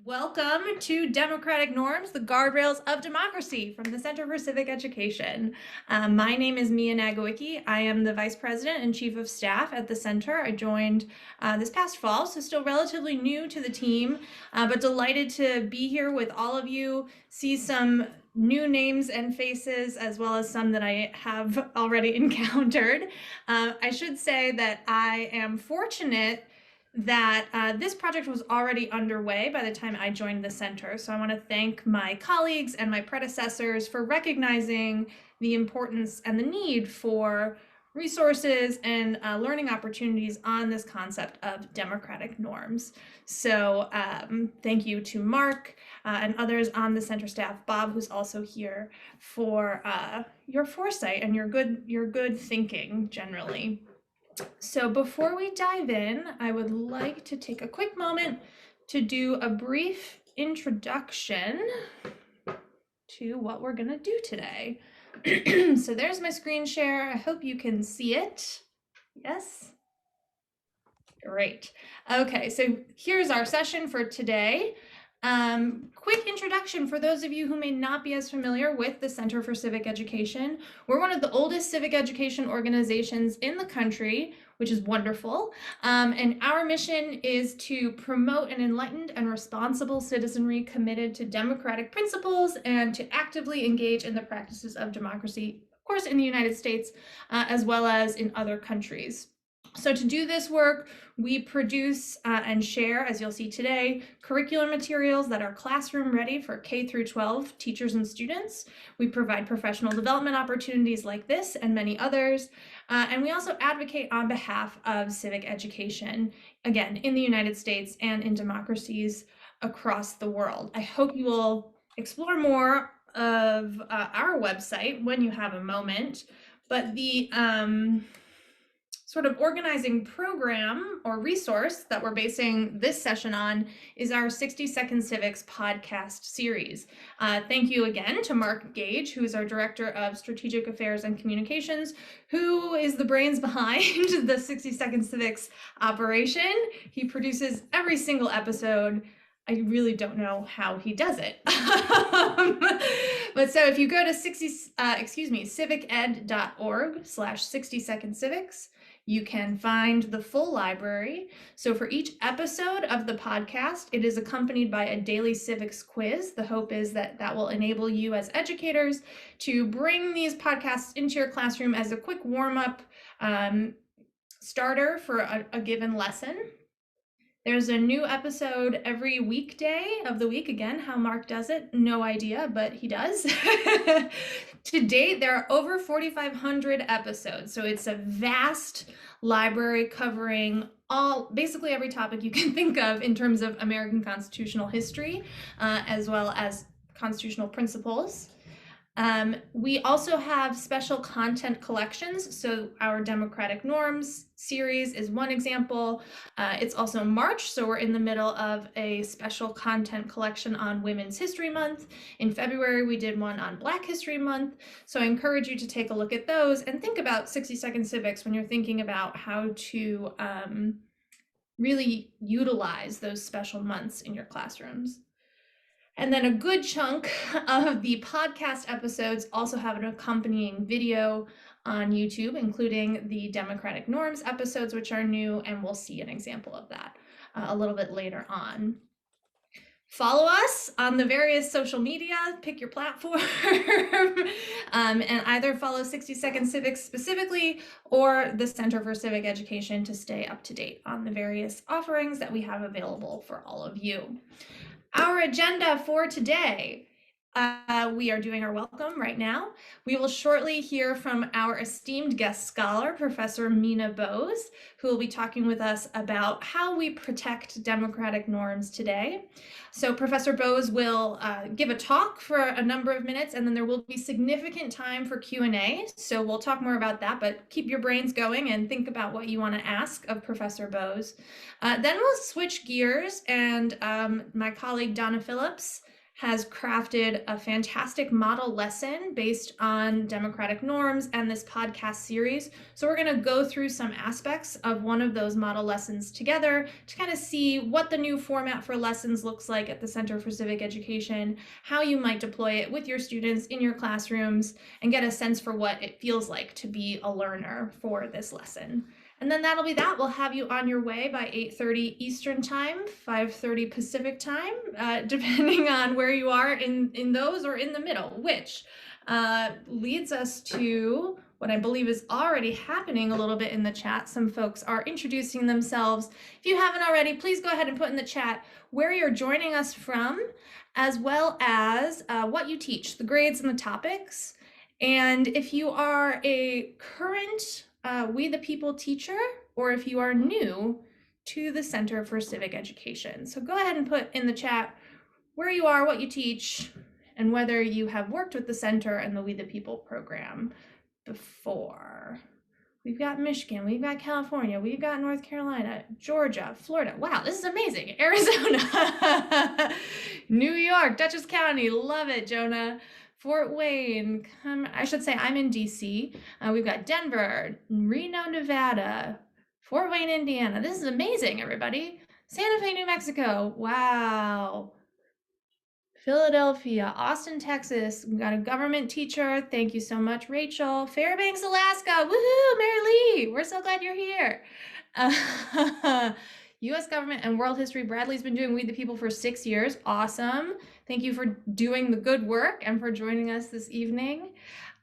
Welcome to Democratic Norms, the Guardrails of Democracy from the Center for Civic Education. My name is Meena. I am the Vice President and Chief of Staff at the Center. I joined this past fall, so still relatively new to the team, but delighted to be here with all of you, see some new names and faces, as well as some that I have already encountered. I should say that I am fortunate that this project was already underway by the time I joined the center. So I want to thank my colleagues and my predecessors for recognizing the importance and the need for resources and learning opportunities on this concept of democratic norms. So thank you to Mark and others on the center staff, Bob, who's also here, for your foresight and your good thinking generally. So before we dive in, I would like to take a quick moment to do a brief introduction to what we're going to do today. So there's my screen share. I hope you can see it. Yes? Great. Okay, so here's our session for today. Quick introduction for those of you who may not be as familiar with the Center for Civic Education. We're one of the oldest civic education organizations in the country, which is wonderful. And our mission is to promote an enlightened and responsible citizenry committed to democratic principles and to actively engage in the practices of democracy, of course, in the United States, as well as in other countries. So to do this work, we produce and share, as you'll see today, curricular materials that are classroom ready for K through 12 teachers and students. We provide professional development opportunities like this and many others. And we also advocate on behalf of civic education, again, in the United States and in democracies across the world. I hope you will explore more of our website when you have a moment, but the sort of organizing program or resource that we're basing this session on is our 60-Second Civics podcast series. Thank you again to Mark Gage, who is our Director of Strategic Affairs and Communications, who is the brains behind the 60-Second Civics operation. He produces every single episode. I really don't know how he does it. But so if you go to civiced.org/60secondcivics, you can find the full library. So for each episode of the podcast, it is accompanied by a daily civics quiz. The hope is that that will enable you as educators to bring these podcasts into your classroom as a quick warm-up starter for a given lesson. There's a new episode every weekday of the week. Again, how Mark does it, no idea, but he does. To date, there are over 4,500 episodes, so it's a vast library covering basically every topic you can think of in terms of American constitutional history, as well as constitutional principles. We also have special content collections. So our Democratic Norms series is one example. It's also March, so we're in the middle of a special content collection on Women's History Month. In February, we did one on Black History Month. So I encourage you to take a look at those and think about 60-Second Civics when you're thinking about how to really utilize those special months in your classrooms. And then a good chunk of the podcast episodes also have an accompanying video on YouTube, including the Democratic Norms episodes, which are new, and we'll see an example of that a little bit later on. Follow us on the various social media, pick your platform, and either follow 60-Second Civics specifically or the Center for Civic Education to stay up to date on the various offerings that we have available for all of you. Our agenda for today, we are doing our welcome right now. We will shortly hear from our esteemed guest scholar, Professor Meena Bose, who will be talking with us about how we protect democratic norms today. So Professor Bose will give a talk for a number of minutes, and then there will be significant time for Q&A. So we'll talk more about that, but keep your brains going and think about what you want to ask of Professor Bose. Then we'll switch gears, and my colleague Donna Phillips has crafted a fantastic model lesson based on democratic norms and this podcast series. So we're going to go through some aspects of one of those model lessons together to kind of see what the new format for lessons looks like at the Center for Civic Education, how you might deploy it with your students in your classrooms, and get a sense for what it feels like to be a learner for this lesson. And then that'll be that. We'll have you on your way by 8:30 Eastern Time, 5:30 Pacific Time, depending on where you are in those or in the middle, which leads us to what I believe is already happening a little bit in the chat. Some folks are introducing themselves. If you haven't already, please go ahead and put in the chat where you're joining us from, as well as what you teach, the grades and the topics. And if you are a current We the People teacher, or if you are new to the Center for Civic Education. So go ahead and put in the chat where you are, what you teach, and whether you have worked with the center and the We the People program before. We've got Michigan, we've got California, we've got North Carolina, Georgia, Florida. Wow, this is amazing. Arizona, New York, Dutchess County, love it, Jonah. Fort Wayne, I should say I'm in DC. We've got Denver, Reno, Nevada, Fort Wayne, Indiana. This is amazing, everybody. Santa Fe, New Mexico. Wow. Philadelphia, Austin, Texas. We've got a government teacher. Thank you so much, Rachel. Fairbanks, Alaska. Woohoo, Mary Lee. We're so glad you're here. U.S. government and world history. Bradley's been doing We the People for 6 years. Awesome. Thank you for doing the good work and for joining us this evening.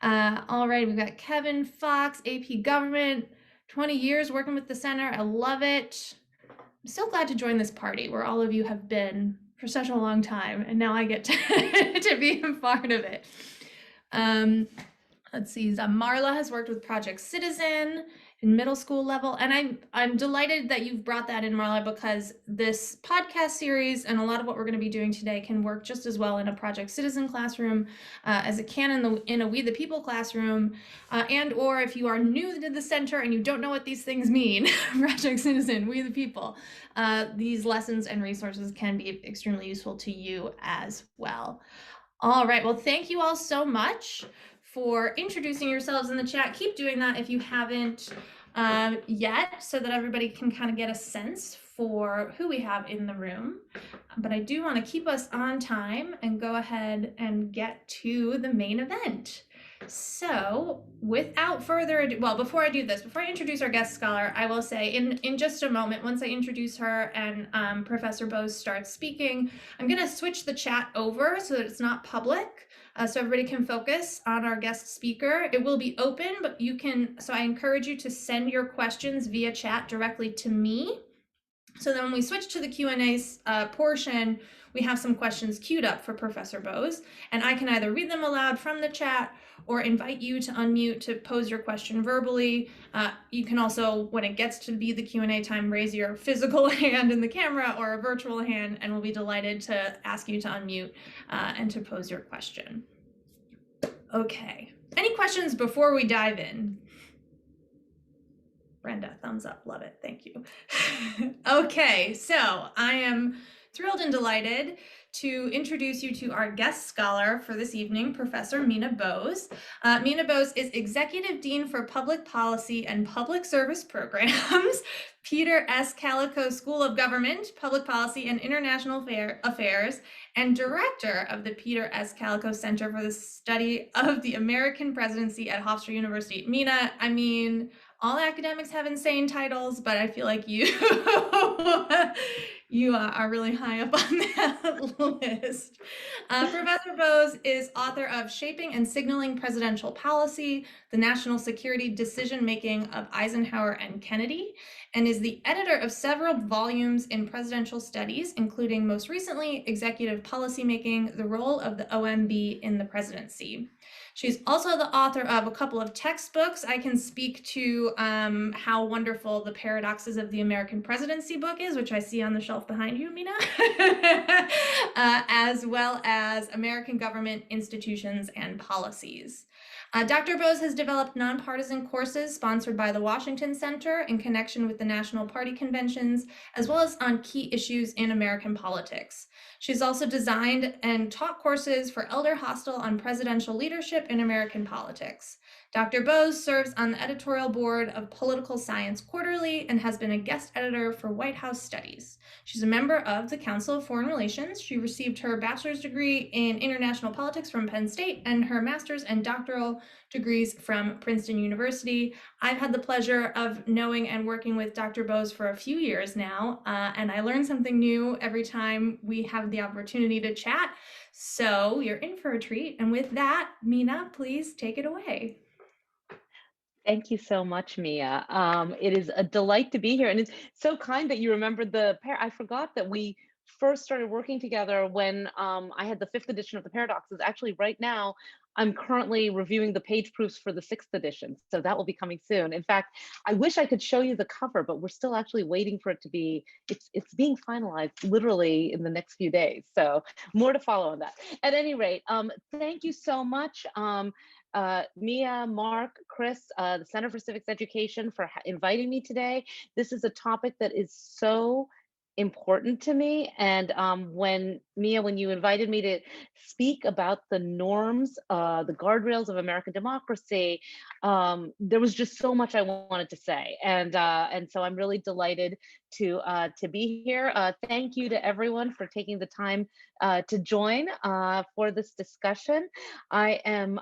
All right, we've got Kevin Fox, AP Government, 20 years working with the center. I love it. I'm so glad to join this party where all of you have been for such a long time, and now I get to be a part of it. Let's see, Marla has worked with Project Citizen in middle school level, and I'm delighted that you've brought that in, Marla, because this podcast series and a lot of what we're going to be doing today can work just as well in a Project Citizen classroom as it can in a We the People classroom, and or if you are new to the center and you don't know what these things mean, Project Citizen, We the People, these lessons and resources can be extremely useful to you as well. All right, well, thank you all so much for introducing yourselves in the chat. Keep doing that if you haven't yet, so that everybody can kind of get a sense for who we have in the room. But I do want to keep us on time and go ahead and get to the main event. So without further ado, well, before I do this, before I introduce our guest scholar, I will say in just a moment, once I introduce her and Professor Bose starts speaking, I'm going to switch the chat over so that it's not public. So everybody can focus on our guest speaker. It will be open, but you can, so I encourage you to send your questions via chat directly to me. So then when we switch to the Q&A portion, we have some questions queued up for Professor Bose, and I can either read them aloud from the chat or invite you to unmute to pose your question verbally. You can also, when it gets to be the Q&A time, raise your physical hand in the camera or a virtual hand, and we'll be delighted to ask you to unmute and to pose your question. Okay, any questions before we dive in? Brenda, thumbs up, love it, thank you. Okay, so I am thrilled and delighted to introduce you to our guest scholar for this evening, Professor Meena Bose. Meena Bose is Executive Dean for Public Policy and Public Service Programs, Peter S. Calico School of Government, Public Policy and International Affairs, and Director of the Peter S. Calico Center for the Study of the American Presidency at Hofstra University. Meena, I mean, all academics have insane titles, but I feel like you you are really high up on that list. Professor Bose is author of Shaping and Signaling Presidential Policy, the National Security Decision-Making of Eisenhower and Kennedy, and is the editor of several volumes in presidential studies, including most recently, Executive Policymaking, the Role of the OMB in the Presidency. She's also the author of a couple of textbooks. I can speak to how wonderful the Paradoxes of the American Presidency book is, which I see on the shelf behind you, Meena, as well as American Government, Institutions, and Policies. Dr. Bose has developed nonpartisan courses sponsored by the Washington Center in connection with the National Party conventions, as well as on key issues in American politics. She's also designed and taught courses for Elder Hostel on presidential leadership in American politics. Dr. Bose serves on the editorial board of Political Science Quarterly and has been a guest editor for White House Studies. She's a member of the Council of Foreign Relations. She received her bachelor's degree in international politics from Penn State and her master's and doctoral degrees from Princeton University. I've had the pleasure of knowing and working with Dr. Bose for a few years now, and I learn something new every time we have the opportunity to chat. So you're in for a treat. And with that, Meena, please take it away. Thank you so much, Mia. It is a delight to be here, and it's so kind that you remembered the pair. I forgot that we first started working together when I had the fifth edition of the Paradoxes. Actually, right now, I'm currently reviewing the page proofs for the sixth edition, so that will be coming soon. In fact, I wish I could show you the cover, but we're still actually waiting for it to be. It's being finalized literally in the next few days. So more to follow on that. At any rate, thank you so much. Mia, Mark, Chris, the Center for Civics Education for inviting me today. This is a topic that is so important to me. And when you invited me to speak about the norms, the guardrails of American democracy, there was just so much I wanted to say. And so I'm really delighted to be here. Thank you to everyone for taking the time to join for this discussion. I am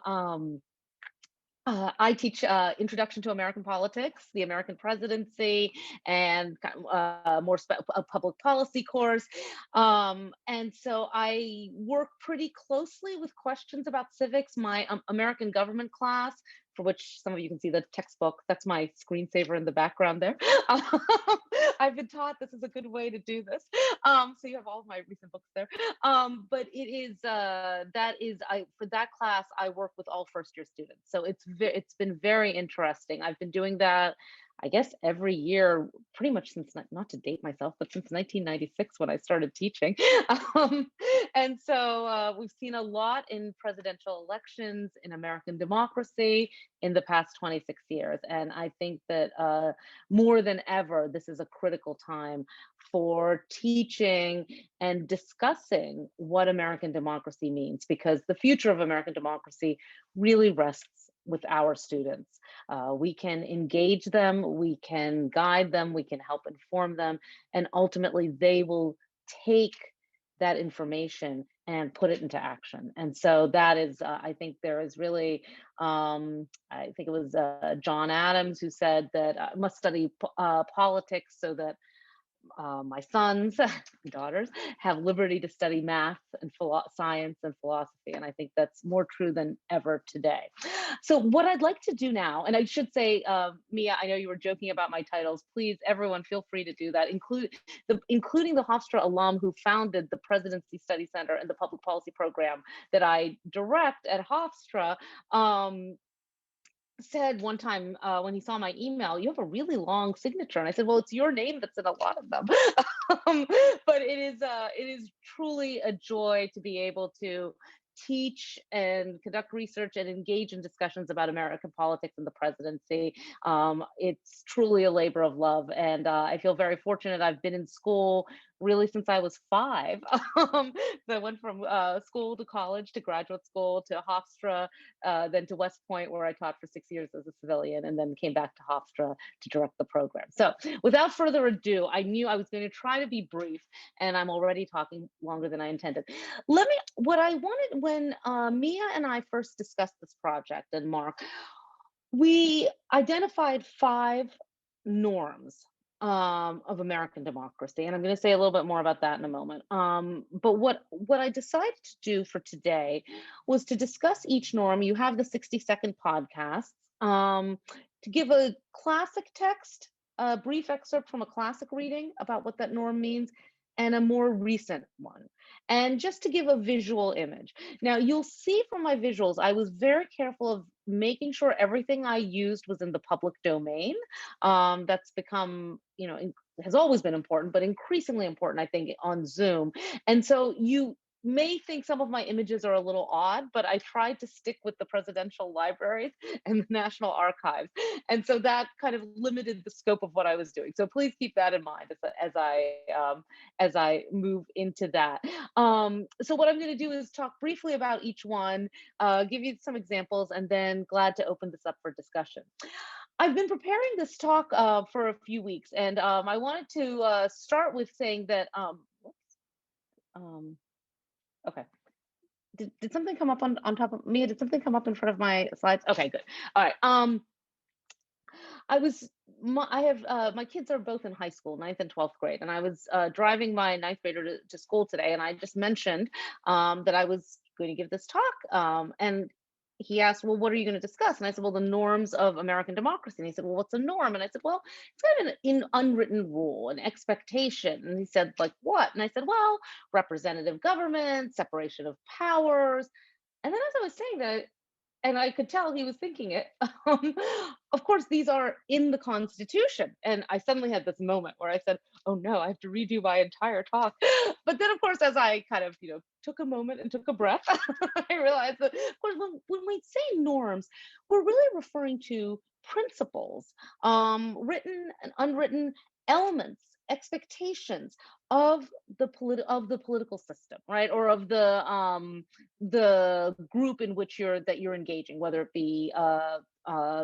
I teach Introduction to American Politics, the American Presidency, and a public policy course. And so I work pretty closely with questions about civics. My American government class, for which some of you can see the textbook, that's my screensaver in the background there. I've been taught this is a good way to do this. So you have all of my recent books there. But it is for that class I work with all first year students. So it's been very interesting. I've been doing that, I guess, every year pretty much since, not to date myself, but since 1996 when I started teaching. And so we've seen a lot in presidential elections, in American democracy in the past 26 years. And I think that more than ever, this is a critical time for teaching and discussing what American democracy means, because the future of American democracy really rests with our students. We can engage them, we can guide them, we can help inform them, and ultimately they will take that information and put it into action. And so that is, I think there is really, I think it was John Adams who said that I must study politics so that my sons and daughters have liberty to study math and science and philosophy. And I think that's more true than ever today. So what I'd like to do now, and I should say, Mia, I know you were joking about my titles. Please, everyone, feel free to do that, including the Hofstra alum who founded the Presidency Study Center and the public policy program that I direct at Hofstra. Said one time when he saw my email, "You have a really long signature," and I said, "Well, it's your name that's in a lot of them." But it is truly a joy to be able to teach and conduct research and engage in discussions about American politics and the presidency. It's truly a labor of love, and I feel very fortunate. I've been in school really since I was 5. So I went from school to college to graduate school to Hofstra, then to West Point, where I taught for 6 years as a civilian, and then came back to Hofstra to direct the program. So without further ado, I knew I was going to try to be brief, and I'm already talking longer than I intended. What I wanted when Mia and I first discussed this project, and Mark, we identified 5 norms of American democracy, and I'm going to say a little bit more about that in a moment. But what I decided to do for today was to discuss each norm. You have the 60-second podcasts to give a classic text, a brief excerpt from a classic reading about what that norm means, and a more recent one, and just to give a visual image. Now, you'll see from my visuals, I was very careful of making sure everything I used was in the public domain. That's become, has always been important, but increasingly important, I think, on Zoom. And so may think some of my images are a little odd, but I tried to stick with the presidential libraries and the National Archives. And so that kind of limited the scope of what I was doing. So please keep that in mind as I move into that. So what I'm going to do is talk briefly about each one, give you some examples, and then glad to open this up for discussion. I've been preparing this talk for a few weeks, and I wanted to start with saying that, um, okay. Did something come up on top of me? Did something come up in front of my slides? Okay, good. All right. I was I have my kids are both in high school, ninth and 12th grade, and I was driving my ninth grader to school today, and I just mentioned that I was going to give this talk, and he asked, well, what are you going to discuss? And I said, well, the norms of American democracy. And he said, well, what's a norm? And I said, well, it's kind of an unwritten rule, an expectation. And he said, like what? And I said, well, representative government, separation of powers. And then as I was saying that, and I could tell he was thinking it. Um, of course, these are in the Constitution. And I suddenly had this moment where I said, oh no, I have to redo my entire talk. But then, of course, as I kind of, took a moment and took a breath, I realized that, of course, when we say norms, we're really referring to principles, written and unwritten elements, expectations of the political system, right? Or of the group in which you're engaging, whether it be a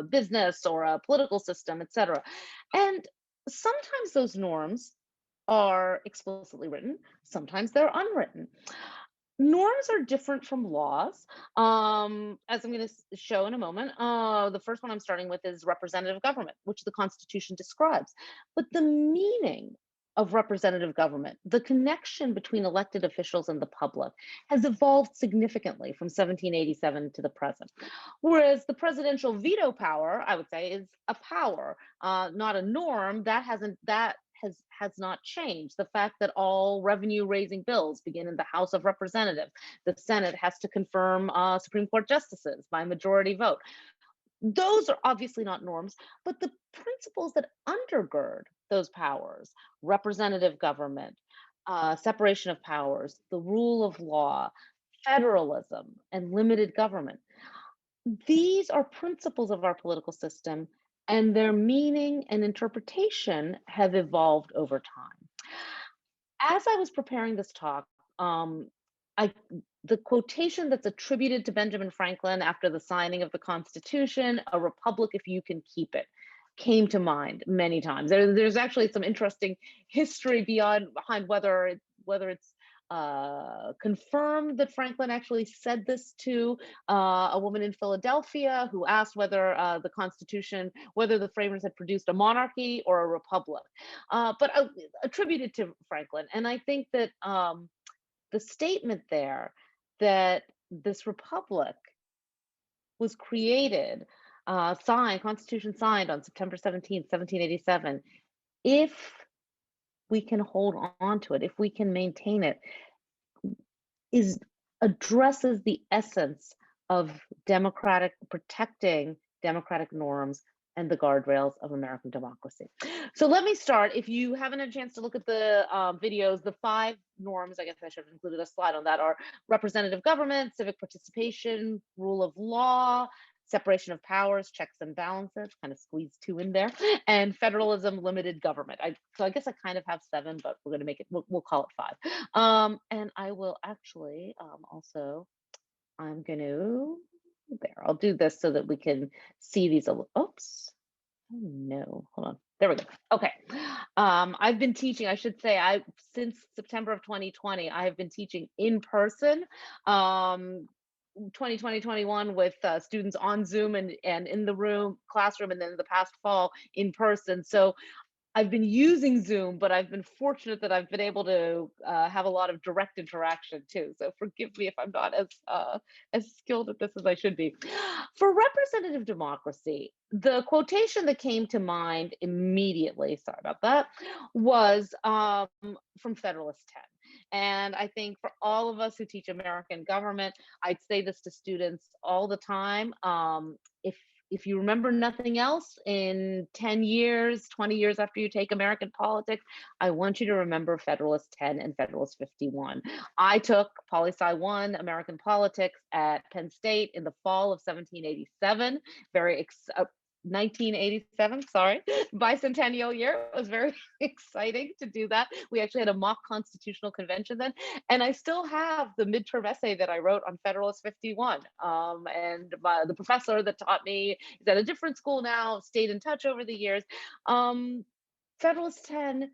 business or a political system, etc. And sometimes those norms are explicitly written, sometimes they're unwritten. Norms are different from laws, as I'm going to show in a moment. The first one I'm starting with is representative government, which the Constitution describes. But the meaning of representative government, the connection between elected officials and the public, has evolved significantly from 1787 to the present. Whereas the presidential veto power, I would say, is a power, not a norm. That has not changed. The fact that all revenue raising bills begin in the House of Representatives, the Senate has to confirm Supreme Court justices by majority vote. Those are obviously not norms, but the principles that undergird those powers, representative government, separation of powers, the rule of law, federalism, and limited government, these are principles of our political system, and their meaning and interpretation have evolved over time. As I was preparing this talk, I the quotation that's attributed to Benjamin Franklin after the signing of the Constitution, "A republic if you can keep it," came to mind many times. There's actually some interesting history behind whether it's confirmed that Franklin actually said this to a woman in Philadelphia who asked whether whether the framers had produced a monarchy or a republic, but attributed to Franklin. And I think that the statement there that this republic was created, Constitution signed on September 17th, 1787, if we can hold on to it, if we can maintain it, is addresses the essence of protecting democratic norms and the guardrails of American democracy. So let me start. If you haven't had a chance to look at the videos, the 5 norms, I guess I should have included a slide on that, are representative government, civic participation, rule of law, separation of powers, checks and balances, kind of squeeze 2 in there, and federalism, limited government. So I guess I kind of have 7, but we're going to make it, we'll call it 5. And I will actually also, I'm going to, there, I'll do this so that we can see these a little, oops. Oh no, hold on. There we go. Okay. I've been teaching, I should say, since September of 2020, I have been teaching in person, 2020-21 with students on Zoom and in the classroom, and then the past fall in person. So I've been using Zoom, but I've been fortunate that I've been able to have a lot of direct interaction too. So forgive me if I'm not as skilled at this as I should be. For representative democracy, the quotation that came to mind immediately, sorry about that, was from Federalist 10. And I think for all of us who teach American government, I'd say this to students all the time. If if you remember nothing else, in 10 years, 20 years after you take American politics, I want you to remember Federalist 10 and Federalist 51. I took Poli Sci 1 American politics at Penn State in the fall of 1787. Very 1987, sorry, bicentennial year. It was very exciting to do that. We actually had a mock constitutional convention then, and I still have the midterm essay that I wrote on Federalist 51. And the professor that taught me is at a different school now, stayed in touch over the years. Federalist 10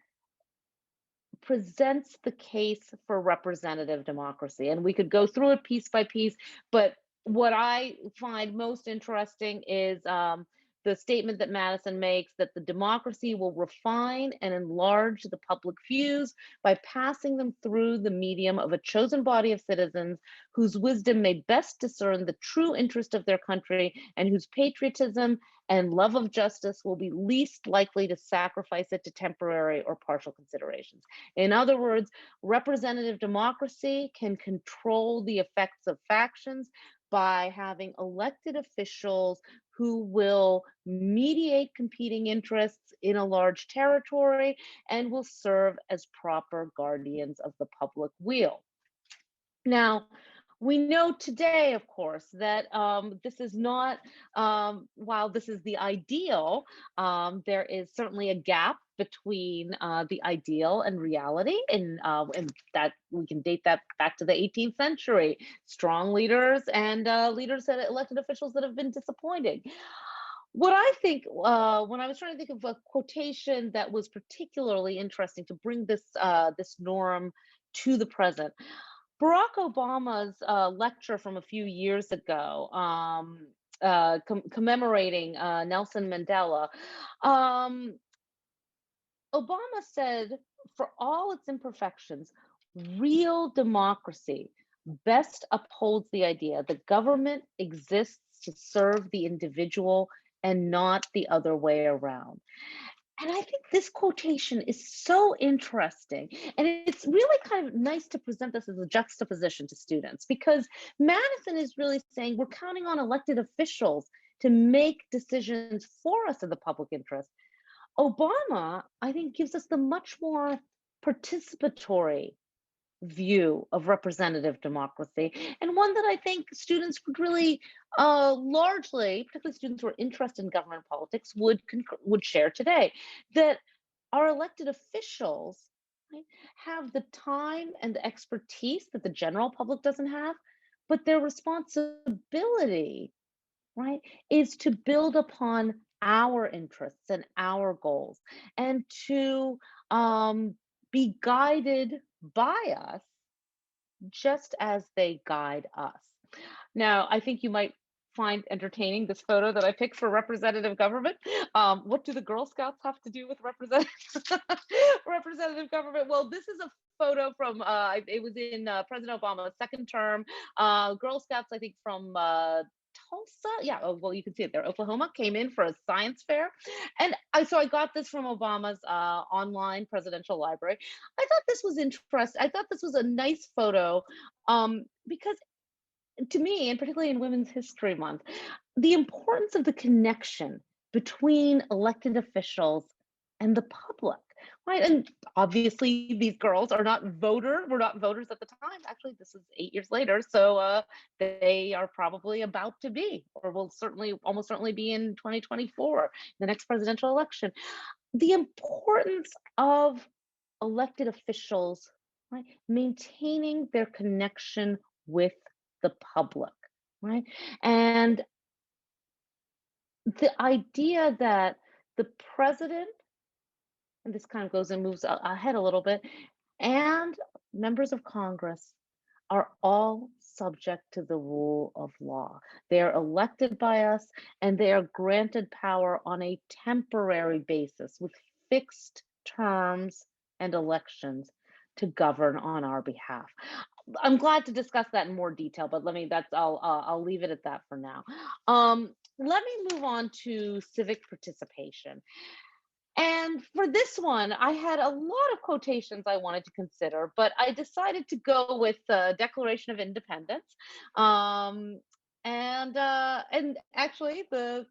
presents the case for representative democracy, and we could go through it piece by piece, but what I find most interesting is the statement that Madison makes, that the democracy will refine and enlarge the public views by passing them through the medium of a chosen body of citizens whose wisdom may best discern the true interest of their country and whose patriotism and love of justice will be least likely to sacrifice it to temporary or partial considerations. In other words, representative democracy can control the effects of factions by having elected officials who will mediate competing interests in a large territory and will serve as proper guardians of the public weal. Now, we know today, of course, that this is not, while this is the ideal, there is certainly a gap between the ideal and reality, and that we can date that back to the 18th century. Strong leaders and leaders that elected officials that have been disappointing. What I think, when I was trying to think of a quotation that was particularly interesting to bring this norm to the present, Barack Obama's lecture from a few years ago, commemorating Nelson Mandela, um, Obama said, for all its imperfections, real democracy best upholds the idea that government exists to serve the individual and not the other way around. And I think this quotation is so interesting. And it's really kind of nice to present this as a juxtaposition to students, because Madison is really saying we're counting on elected officials to make decisions for us in the public interest. Obama, I think, gives us the much more participatory view of representative democracy, and one that I think students would really largely, particularly students who are interested in government politics, would share today, that our elected officials, right, have the time and the expertise that the general public doesn't have, but their responsibility, right, is to build upon our interests and our goals, and to be guided by us just as they guide us. Now, I think you might find entertaining this photo that I picked for representative government. What do the Girl Scouts have to do with representative government? Well, this is a photo from, it was in President Obama's second term. Girl Scouts, I think from Tulsa. Yeah, oh, well, you can see it there. Oklahoma came in for a science fair. And so I got this from Obama's online presidential library. I thought this was interesting. I thought this was a nice photo because to me, and particularly in Women's History Month, the importance of the connection between elected officials and the public, right? And obviously, these girls were not voters at the time. Actually, this is 8 years later, so they are probably about to be, or will almost certainly be in 2024, the next presidential election. The importance of elected officials, right, maintaining their connection with the public, right? And the idea that the president, and this kind of goes and moves ahead a little bit, and members of Congress are all subject to the rule of law. They are elected by us, and they are granted power on a temporary basis with fixed terms and elections to govern on our behalf. I'm glad to discuss that in more detail, but I'll leave it at that for now. Let me move on to civic participation. And for this one, I had a lot of quotations I wanted to consider, but I decided to go with the Declaration of Independence. And actually, the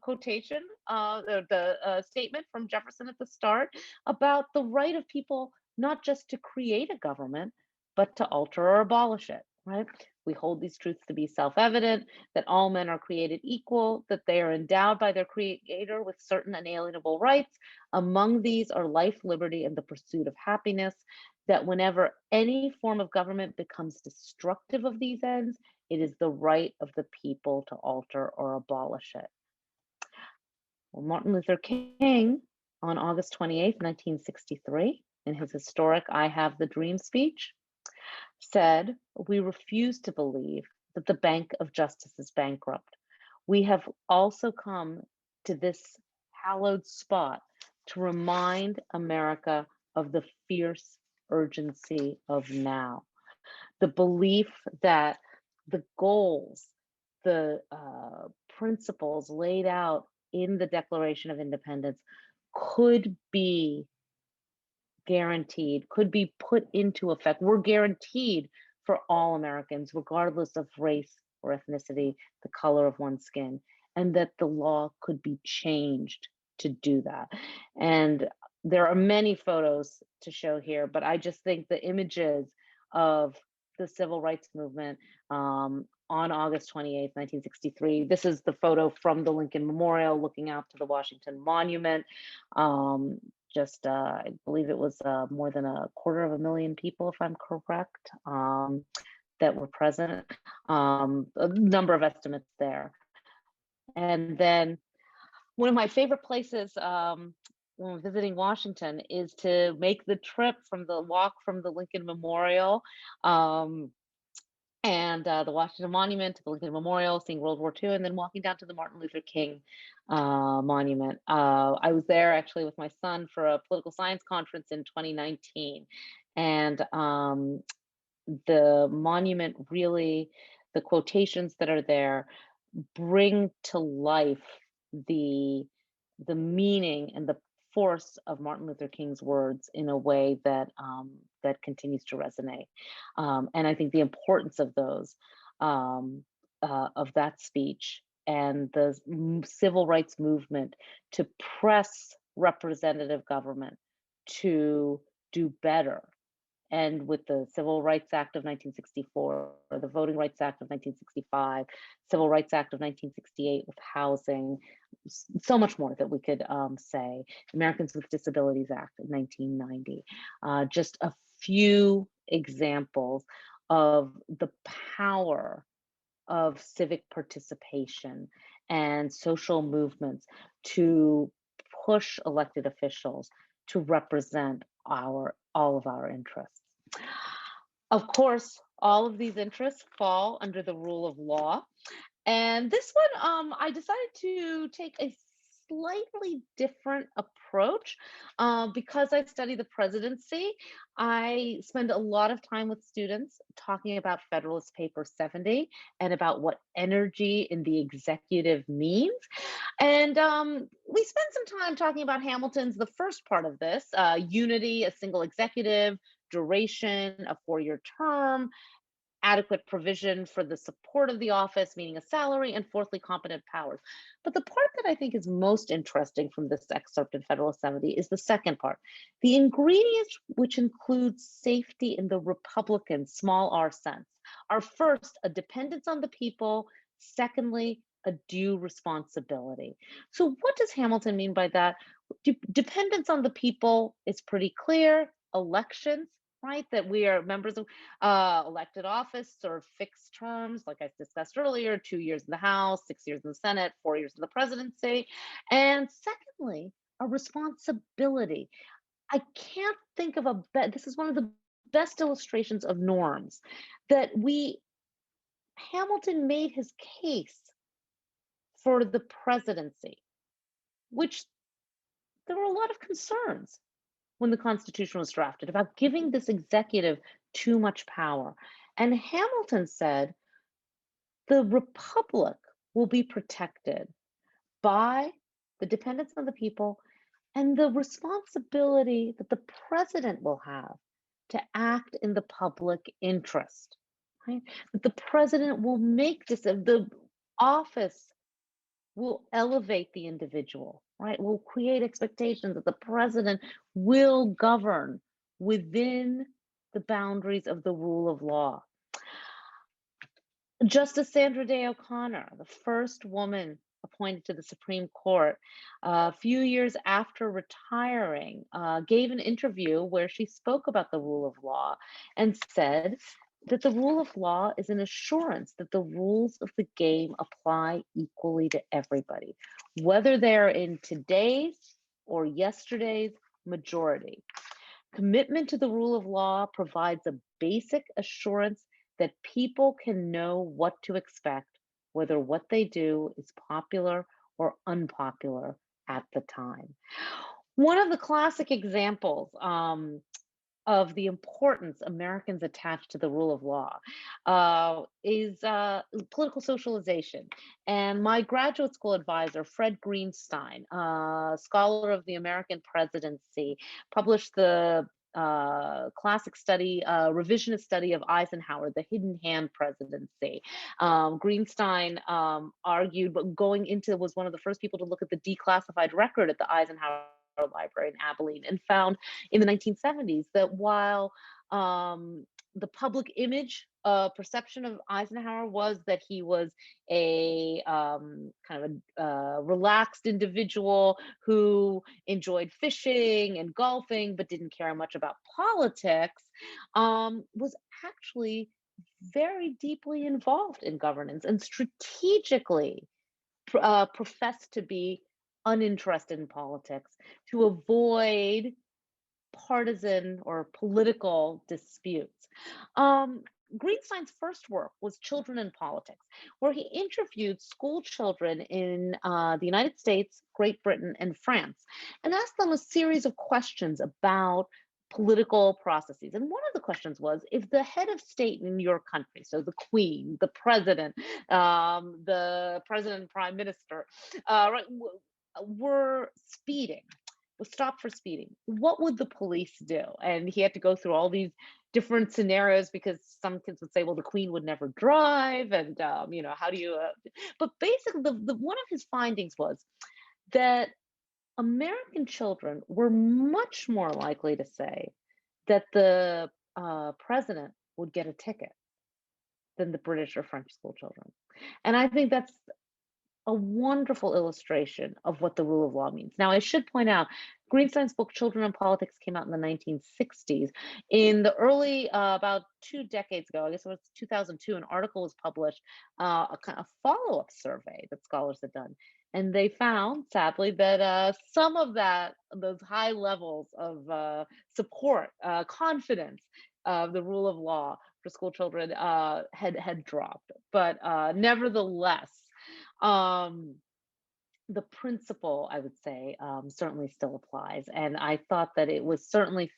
quotation, the statement from Jefferson at the start about the right of people not just to create a government, but to alter or abolish it. Right? We hold these truths to be self-evident: that all men are created equal, that they are endowed by their Creator with certain unalienable rights. Among these are life, liberty, and the pursuit of happiness. That whenever any form of government becomes destructive of these ends, it is the right of the people to alter or abolish it. Well, Martin Luther King, on August 28th, 1963, in his historic I Have the Dream speech, said, "We refuse to believe that the Bank of Justice is bankrupt. We have also come to this hallowed spot to remind America of the fierce urgency of now." The belief that the goals, the principles laid out in the Declaration of Independence could be guaranteed, could be put into effect, were guaranteed for all Americans, regardless of race or ethnicity, the color of one's skin, and that the law could be changed to do that. And there are many photos to show here, but I just think the images of the civil rights movement on August 28th, 1963. This is the photo from the Lincoln Memorial looking out to the Washington Monument. Um, I believe it was more than 250,000 people, if I'm correct, that were present. A number of estimates there. And then one of my favorite places when we're visiting Washington is to make the trip from the walk from the Lincoln Memorial and the Washington Monument to the Lincoln Memorial, seeing World War II, and then walking down to the Martin Luther King Monument. I was there actually with my son for a political science conference in 2019, and the monument really, the quotations that are there bring to life the meaning and the force of Martin Luther King's words in a way that that continues to resonate. And I think the importance of those of that speech and the civil rights movement to press representative government to do better, and with the Civil Rights Act of 1964, the Voting Rights Act of 1965, Civil Rights Act of 1968 with housing, so much more that we could say, Americans with Disabilities Act of 1990. Just a few examples of the power of civic participation and social movements to push elected officials to represent all of our interests. Of course, all of these interests fall under the rule of law. And this one, I decided to take a slightly different approach because I study the presidency. I spend a lot of time with students talking about Federalist Paper 70 and about what energy in the executive means. And we spent some time talking about Hamilton's, the first part of this, unity, a single executive, duration, a 4-year term, adequate provision for the support of the office, meaning a salary, and fourthly, competent powers. But the part that I think is most interesting from this excerpt in Federalist 70 is the second part. The ingredients, which include safety in the Republican small r sense, are first, a dependence on the people, secondly, a due responsibility. So what does Hamilton mean by that? Dependence on the people is pretty clear. Elections, right? That we are members of elected office, serve fixed terms, like I discussed earlier, 2 years in the House, 6 years in the Senate, 4 years in the presidency. And secondly, a responsibility. I can't think of this is one of the best illustrations of norms that Hamilton made his case for the presidency, which there were a lot of concerns when the Constitution was drafted about giving this executive too much power. And Hamilton said the republic will be protected by the dependence on the people and the responsibility that the president will have to act in the public interest. right? That the president will make the office will elevate the individual, right? Will create expectations that the president will govern within the boundaries of the rule of law. Justice Sandra Day O'Connor, the first woman appointed to the Supreme Court, a few years after retiring, gave an interview where she spoke about the rule of law and said that the rule of law is an assurance that the rules of the game apply equally to everybody, whether they're in today's or yesterday's majority. Commitment to the rule of law provides a basic assurance that people can know what to expect, whether what they do is popular or unpopular at the time. One of the classic examples of the importance Americans attach to the rule of law is political socialization. And my graduate school advisor, Fred Greenstein, scholar of the American presidency, published the classic study, revisionist study of Eisenhower, the hidden hand presidency. Greenstein argued, but going into was one of the first people to look at the declassified record at the Eisenhower Library in Abilene and found in the 1970s that while the public image perception of Eisenhower was that he was a kind of a relaxed individual who enjoyed fishing and golfing but didn't care much about politics, was actually very deeply involved in governance and strategically professed to be uninterested in politics to avoid partisan or political disputes. Greenstein's first work was Children in Politics, where he interviewed school children in the United States, Great Britain, and France, and asked them a series of questions about political processes. And one of the questions was, if the head of state in your country, so the queen, the president and prime minister, right, were speeding, was stopped for speeding, what would the police do? And he had to go through all these different scenarios because some kids would say, well, the queen would never drive. And, how do you, but basically the one of his findings was that American children were much more likely to say that the president would get a ticket than the British or French school children. And I think that's a wonderful illustration of what the rule of law means. Now, I should point out, Greenstein's book, Children and Politics, came out in the 1960s. In the early, about 2 decades ago, I guess it was 2002, an article was published, a kind of follow-up survey that scholars had done. And they found, sadly, that some of those high levels of support, confidence of the rule of law for school children had dropped. But nevertheless, um, the principle, I would say, certainly still applies. And I thought that it was certainly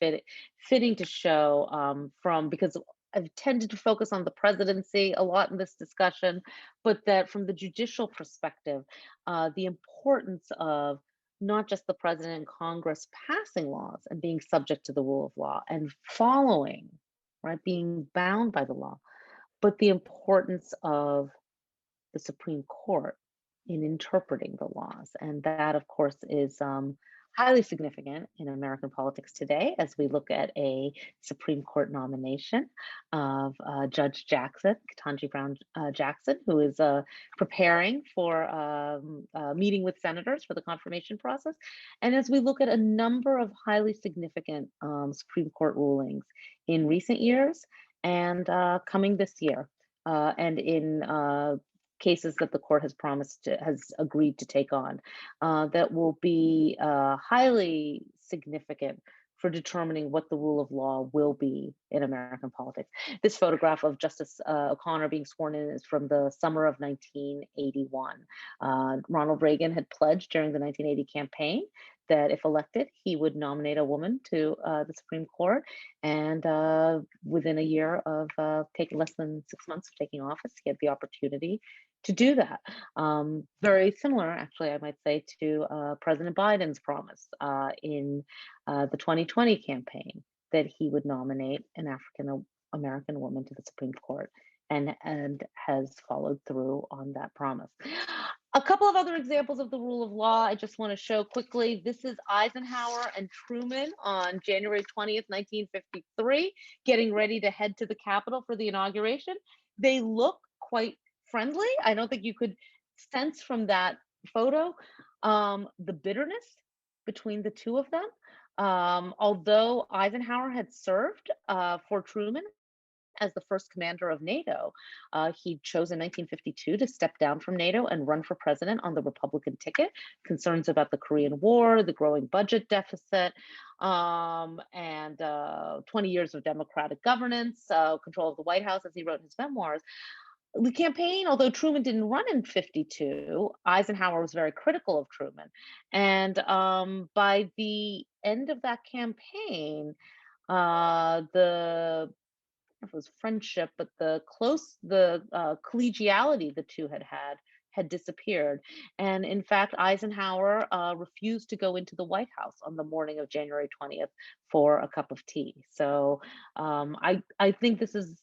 fitting to show because I've tended to focus on the presidency a lot in this discussion, but that from the judicial perspective, the importance of not just the president and Congress passing laws and being subject to the rule of law and following, right, being bound by the law, but the importance of the Supreme Court in interpreting the laws. And that, of course, is highly significant in American politics today as we look at a Supreme Court nomination of Judge Jackson, Ketanji Brown Jackson, who is preparing for meeting with senators for the confirmation process. And as we look at a number of highly significant Supreme Court rulings in recent years and coming this year, and in cases that the court has agreed to take on, that will be highly significant for determining what the rule of law will be in American politics. This photograph of Justice O'Connor being sworn in is from the summer of 1981. Ronald Reagan had pledged during the 1980 campaign that if elected, he would nominate a woman to the Supreme Court. And within a year of less than 6 months of taking office, he had the opportunity to do that. Very similar, actually, I might say, to President Biden's promise in the 2020 campaign that he would nominate an African American woman to the Supreme Court. and has followed through on that promise. A couple of other examples of the rule of law I just want to show quickly. This is Eisenhower and Truman on January 20th, 1953, getting ready to head to the Capitol for the inauguration. They look quite friendly. I don't think you could sense from that photo the bitterness between the two of them. Although Eisenhower had served for Truman as the first commander of NATO, he chose in 1952 to step down from NATO and run for president on the Republican ticket. Concerns about the Korean War, the growing budget deficit, and 20 years of democratic governance, control of the White House, as he wrote in his memoirs. The campaign, although Truman didn't run in 52, Eisenhower was very critical of Truman. And by the end of that campaign, the it was friendship, but the collegiality the two had disappeared. And in fact, Eisenhower refused to go into the White House on the morning of January 20th for a cup of tea. So I think this is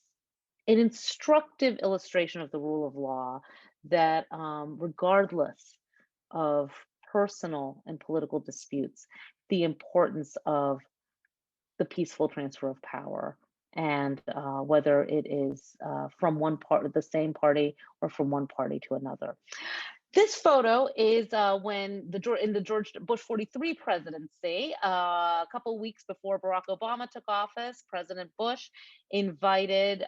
an instructive illustration of the rule of law that regardless of personal and political disputes, the importance of the peaceful transfer of power, and whether it is from one part of the same party or from one party to another. This photo is when in the George Bush 43 presidency, a couple weeks before Barack Obama took office, President Bush invited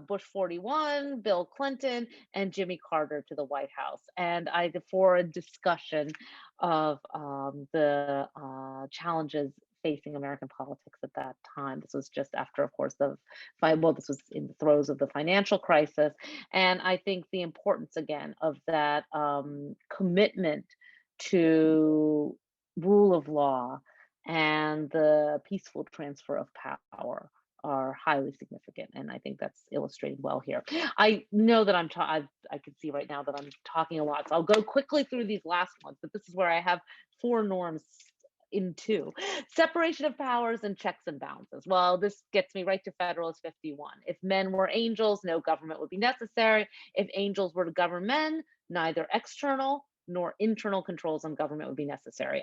Bush 41, Bill Clinton, and Jimmy Carter to the White House, and for a discussion of the challenges facing American politics at that time. This was just after, of course, this was in the throes of the financial crisis. And I think the importance again of that commitment to rule of law and the peaceful transfer of power are highly significant, and I think that's illustrated well here. I know that I can see right now that I'm talking a lot, so I'll go quickly through these last ones, but this is where I have 4 norms in 2. Separation of powers and checks and balances. Well, this gets me right to Federalist 51. If men were angels, no government would be necessary. If angels were to govern men, neither external nor internal controls on government would be necessary.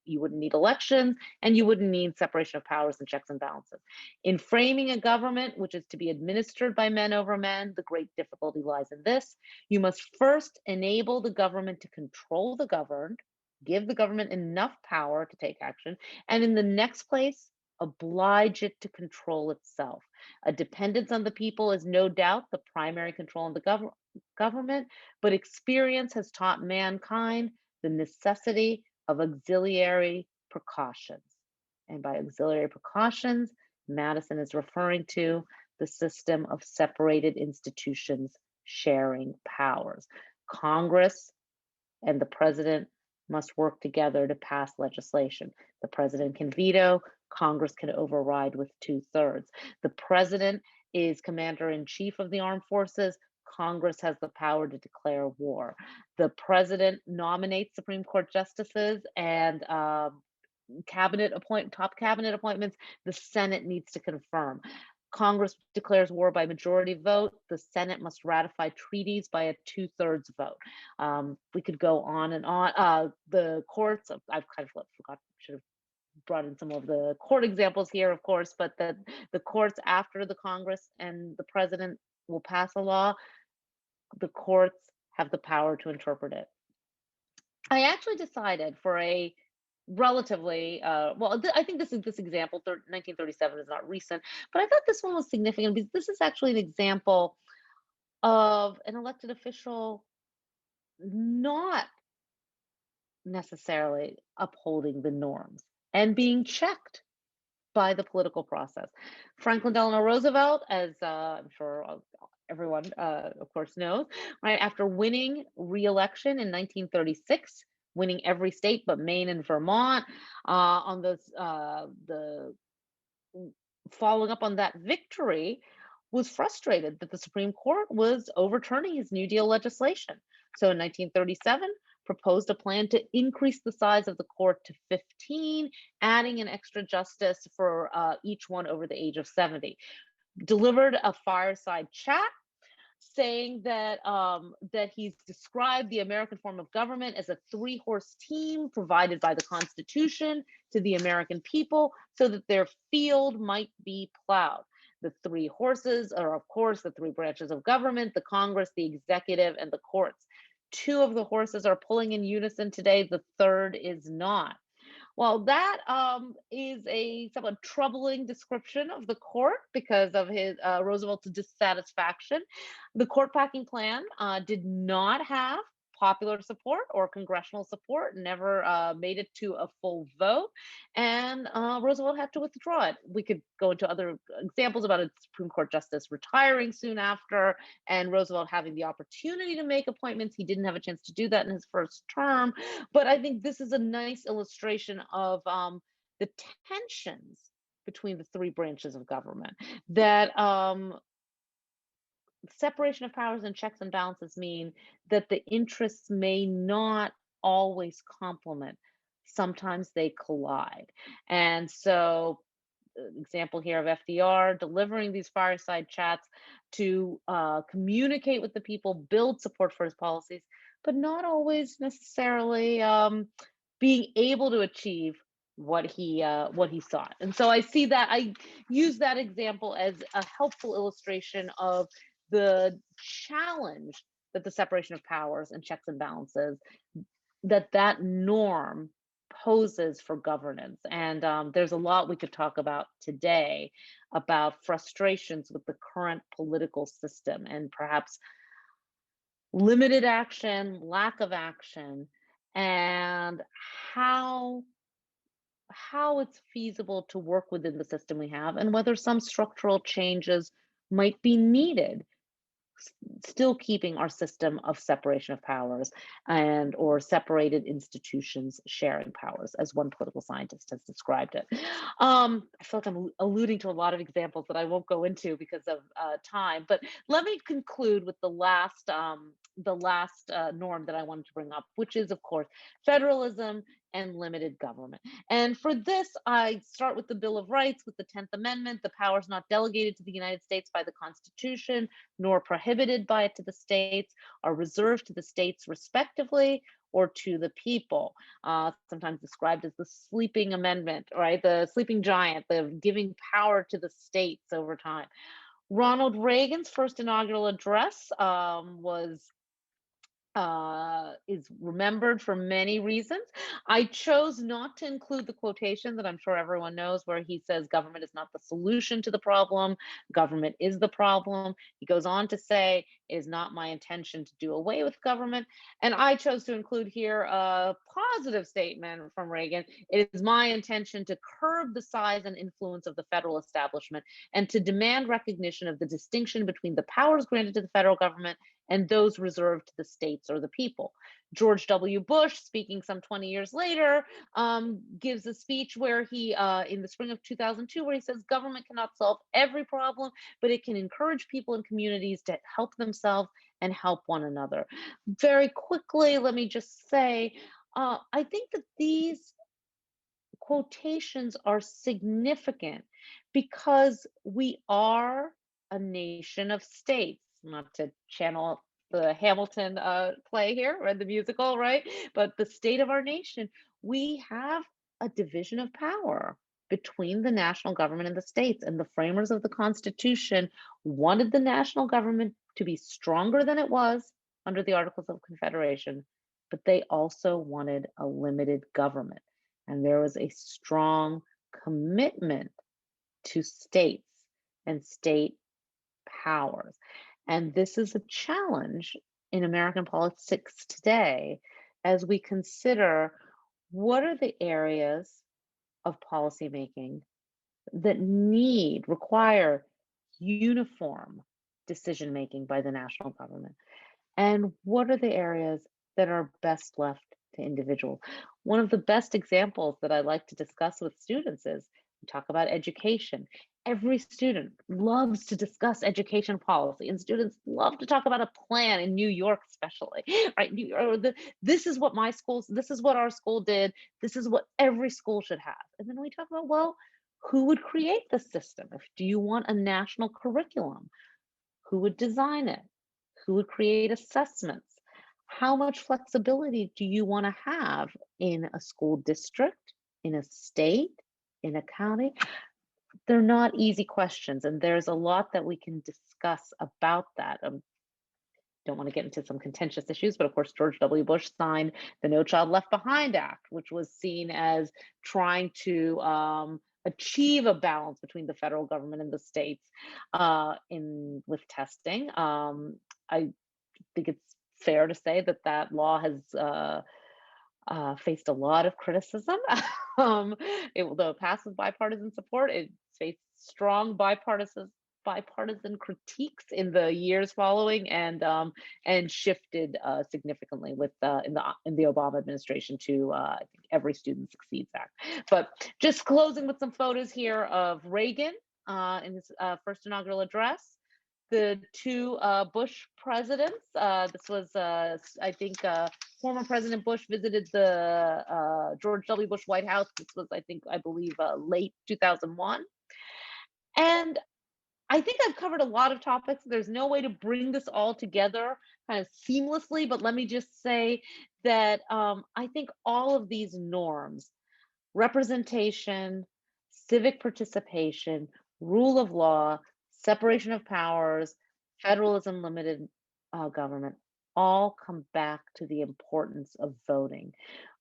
You wouldn't need elections, and you wouldn't need separation of powers and checks and balances. In framing a government which is to be administered by men over men, the great difficulty lies in this. You must first enable the government to control the governed, give the government enough power to take action, and in the next place, oblige it to control itself. A dependence on the people is no doubt the primary control of the government, but experience has taught mankind the necessity of auxiliary precautions. And by auxiliary precautions, Madison is referring to the system of separated institutions sharing powers. Congress and the president must work together to pass legislation. The president can veto, Congress can override with 2/3. The president is commander-in-chief of the armed forces, Congress has the power to declare war. The president nominates Supreme Court justices and top cabinet appointments, the Senate needs to confirm. Congress declares war by majority vote. The Senate must ratify treaties by a 2/3 vote. We could go on and on. The courts, I've kind of forgot, should have brought in some of the court examples here, of course, but the courts after the Congress and the president will pass a law, the courts have the power to interpret it. I actually decided for a relatively I think this example 1937 is not recent, but I thought this one was significant because this is actually an example of an elected official not necessarily upholding the norms and being checked by the political process. Franklin Delano Roosevelt, as I'm sure everyone, of course, knows, right after winning re-election in 1936, winning every state but Maine and Vermont, on the following up on that victory, was frustrated that the Supreme Court was overturning his New Deal legislation. So in 1937, proposed a plan to increase the size of the court to 15, adding an extra justice for each one over the age of 70. delivered a fireside chat saying that he's described the American form of government as a three-horse team provided by the Constitution to the American people so that their field might be plowed. The three horses are, of course, the three branches of government: the Congress, the executive, and the courts. Two of the horses are pulling in unison today, the third is not. Well, that is a somewhat troubling description of the court because of his Roosevelt's dissatisfaction. The court packing plan did not have popular support or congressional support, never made it to a full vote, and Roosevelt had to withdraw it. We could go into other examples about a Supreme Court justice retiring soon after, and Roosevelt having the opportunity to make appointments. He didn't have a chance to do that in his first term. But I think this is a nice illustration of the tensions between the three branches of government. That separation of powers and checks and balances mean that the interests may not always complement. Sometimes they collide. And so, example here of FDR delivering these fireside chats to communicate with the people, build support for his policies, but not always necessarily being able to achieve what he sought. And so I see that, I use that example as a helpful illustration of the challenge that the separation of powers and checks and balances, that norm poses for governance. And there's a lot we could talk about today about frustrations with the current political system and perhaps limited action, lack of action, and how it's feasible to work within the system we have, and whether some structural changes might be needed, still keeping our system of separation of powers and or separated institutions sharing powers, as one political scientist has described it. I feel like I'm alluding to a lot of examples that I won't go into because of time, but let me conclude with the last norm that I wanted to bring up, which is, of course, federalism and limited government. And for this, I start with the Bill of Rights, with the 10th Amendment: the powers not delegated to the United States by the Constitution, nor prohibited by it to the states, are reserved to the states respectively or to the people. Sometimes described as the sleeping amendment, right? The sleeping giant, the giving power to the states over time. Ronald Reagan's first inaugural address is remembered for many reasons. I chose not to include the quotation that I'm sure everyone knows, where he says government is not the solution to the problem, government is the problem. He goes on to say, it is not my intention to do away with government. And I chose to include here a positive statement from Reagan: it is my intention to curb the size and influence of the federal establishment and to demand recognition of the distinction between the powers granted to the federal government and those reserved to the states or the people. George W. Bush, speaking some 20 years later, gives a speech where he, in the spring of 2002, where he says government cannot solve every problem, but it can encourage people and communities to help themselves and help one another. Very quickly, let me just say, I think that these quotations are significant because we are a nation of states. Not to channel the Hamilton play here, or the musical, right? But the state of our nation, we have a division of power between the national government and the states. And the framers of the Constitution wanted the national government to be stronger than it was under the Articles of Confederation, but they also wanted a limited government. And there was a strong commitment to states and state powers. And this is a challenge in American politics today as we consider what are the areas of policymaking that require uniform decision making by the national government, and what are the areas that are best left to individuals. One of the best examples that I like to discuss with students is we talk about education. Every student loves to discuss education policy, and students love to talk about a plan in New York, especially, right? This is what our school did. This is what every school should have. And then we talk about, well, Who would create the system? Do you want a national curriculum? Who would design it? Who would create assessments? How much flexibility do you want to have in a school district, in a state, in a county? They're not easy questions, and there's a lot that we can discuss about that. Don't want to get into some contentious issues, but of course, George W. Bush signed the No Child Left Behind Act, which was seen as trying to achieve a balance between the federal government and the states in with testing. I think it's fair to say that that law has faced a lot of criticism. Though it passed with bipartisan support, it faced strong bipartisan critiques in the years following, and shifted significantly with in the Obama administration to I think Every Student Succeeds Act. But just closing with some photos here of Reagan in his first inaugural address. The two Bush presidents. This was, I think, former President Bush visited the George W. Bush White House. This was, I believe, late 2001. And I think I've covered a lot of topics. There's no way to bring this all together kind of seamlessly, but let me just say that I think all of these norms, representation, civic participation, rule of law, separation of powers, federalism, limited government, all come back to the importance of voting.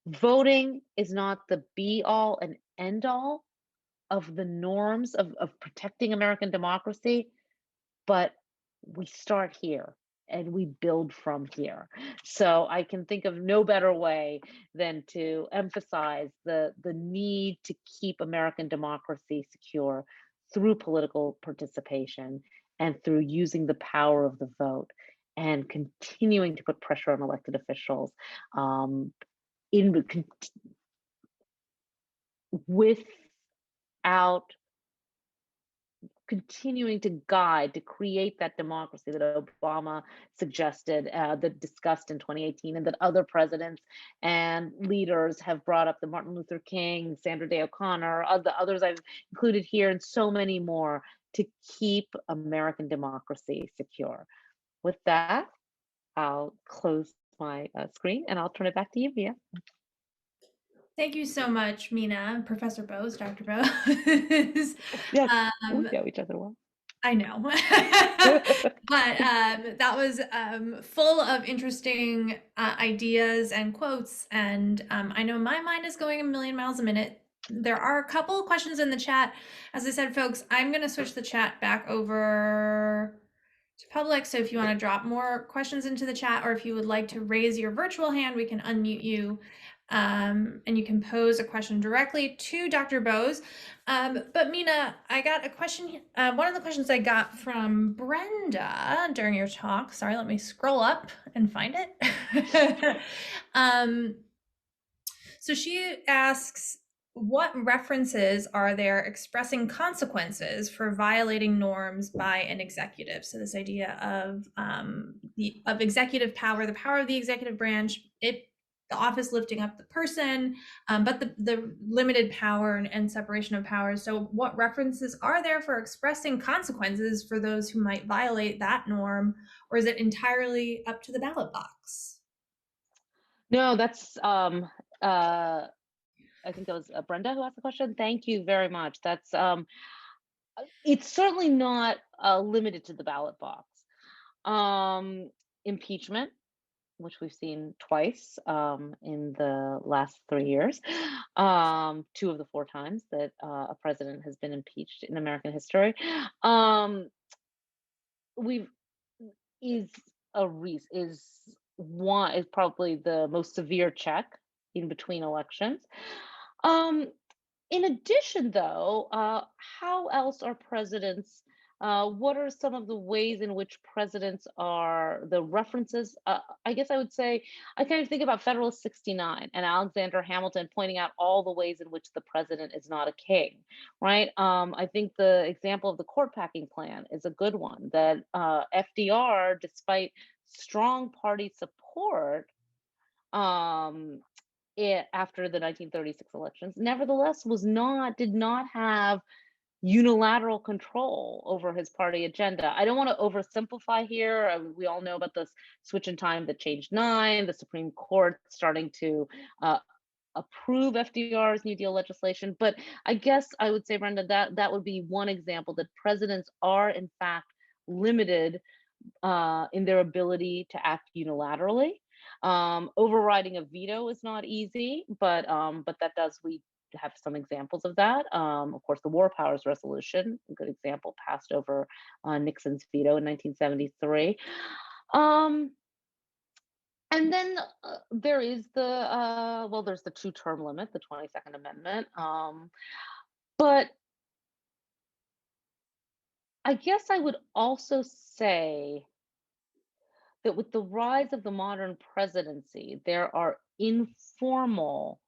Voting is not the be all and end all of the norms of protecting American democracy, but we start here and we build from here. So I can think of no better way than to emphasize the need to keep American democracy secure through political participation and through using the power of the vote and continuing to put pressure on elected officials in without continuing to guide to create that democracy that Obama suggested, that discussed in 2018, and that other presidents and leaders have brought up. The Martin Luther King, Sandra Day O'Connor, the others I've included here, and so many more to keep American democracy secure. With that, I'll close my screen and I'll turn it back to you, Mia. Thank you so much, Meena, Professor Bose, Dr. Bose. Yes, we Um, know each other well. I know, but that was full of interesting ideas and quotes, and I know my mind is going a million miles a minute. There are a couple of questions in the chat. As I said, folks, I'm going to switch the chat back over to public. So if you want to drop more questions into the chat, or if you would like to raise your virtual hand, we can unmute you. And you can pose a question directly to Dr. Bose. But Meena, I got a question. One of the questions I got from Brenda during your talk, sorry, let me scroll up and find it. So she asks, what references are there expressing consequences for violating norms by an executive? So this idea of executive power, the power of the executive branch, the office lifting up the person, but the limited power and separation of powers. So what references are there for expressing consequences for those who might violate that norm, or is it entirely up to the ballot box? No, that's I think that was Brenda who asked the question. Thank you very much. That's it's certainly not limited to the ballot box. Impeachment, which we've seen twice in the last 3 years, 2 of the 4 times that a president has been impeached in American history. We've is a reason is probably the most severe check in between elections. Um, in addition, though, how else are presidents? What are some of the ways in which presidents are the references? I guess I would say I kind of think about Federalist 69 and Alexander Hamilton pointing out all the ways in which the president is not a king, right? I think the example of the court packing plan is a good one. That FDR, despite strong party support, um, after the 1936 elections, nevertheless did not have unilateral control over his party agenda. I don't want to oversimplify here. We all know about this switch in time that changed nine, the Supreme Court starting to uh, approve FDR's New Deal legislation. But I guess I would say, Brenda, that would be one example that presidents are in fact limited in their ability to act unilaterally. Overriding a veto is not easy, but that does we have some examples of that. Of course, the War Powers Resolution, a good example, passed over Nixon's veto in 1973. Um, and then there is there's the two-term limit, the 22nd Amendment. But I guess I would also say that with the rise of the modern presidency, there are informal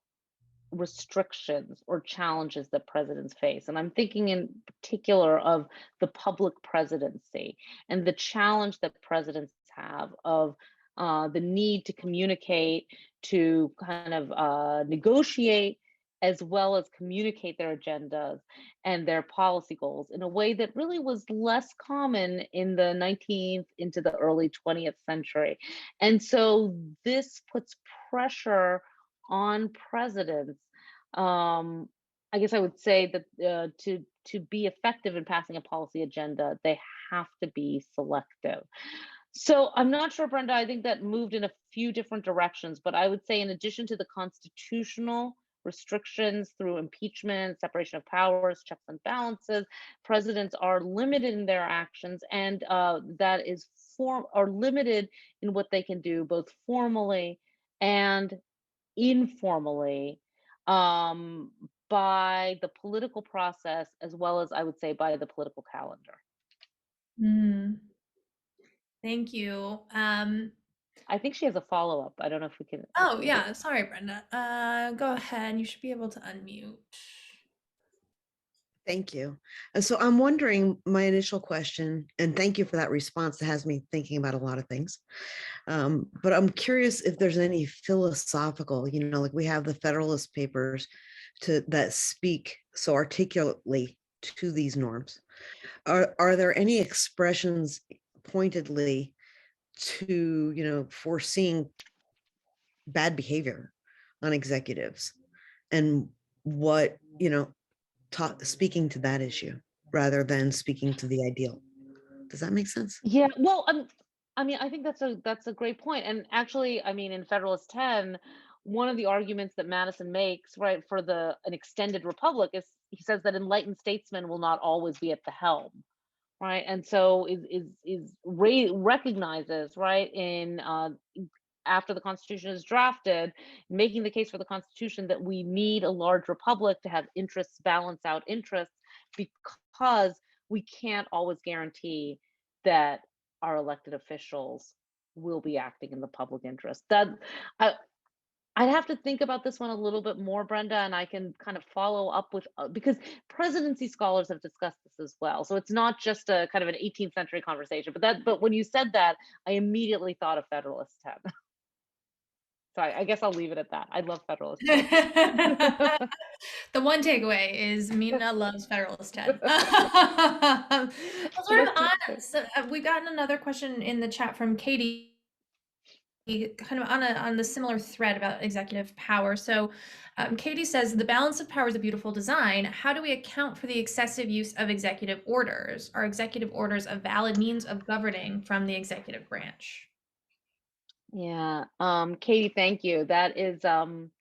restrictions or challenges that presidents face. And I'm thinking in particular of the public presidency and the challenge that presidents have of the need to communicate, to kind of negotiate, as well as communicate their agendas and their policy goals in a way that really was less common in the 19th into the early 20th century. And so this puts pressure on presidents. I guess I would say that to be effective in passing a policy agenda, they have to be selective. So I'm not sure, Brenda. I think that moved in a few different directions, but I would say, in addition to the constitutional restrictions through impeachment, separation of powers, checks and balances, presidents are limited in their actions, and that is are limited in what they can do, both formally and informally, um, by the political process, as well as, I would say, by the political calendar. Mm, thank you. I think she has a follow-up. I don't know if we can. Oh, yeah. Sorry, Brenda. Go ahead. You should be able to unmute. Thank you. And so I'm wondering, my initial question, and thank you for that response that has me thinking about a lot of things. But I'm curious if there's any philosophical, like we have the Federalist Papers that speak so articulately to these norms. Are there any expressions pointedly to, foreseeing bad behavior on executives, and what, speaking to that issue rather than speaking to the ideal? Does that make sense? Yeah, well, I mean, I think that's a great point. And actually, I mean, in Federalist 10, one of the arguments that Madison makes, right, for an extended republic is he says that enlightened statesmen will not always be at the helm, right? And so recognizes, right, in after the Constitution is drafted, making the case for the Constitution that we need a large republic to have interests balance out interests, because we can't always guarantee that our elected officials will be acting in the public interest. I'd have to think about this one a little bit more, Brenda, and I can kind of follow up with, because presidency scholars have discussed this as well. So it's not just a kind of an 18th century conversation, but when you said that, I immediately thought of Federalist 10. So I guess I'll leave it at that. I love Federalist 10. The one takeaway is Meena loves Federalist 10. We've gotten another question in the chat from Katie, kind of on the similar thread about executive power. So Katie says, the balance of power is a beautiful design. How do we account for the excessive use of executive orders? Are executive orders a valid means of governing from the executive branch? Yeah, Katie, thank you. That is an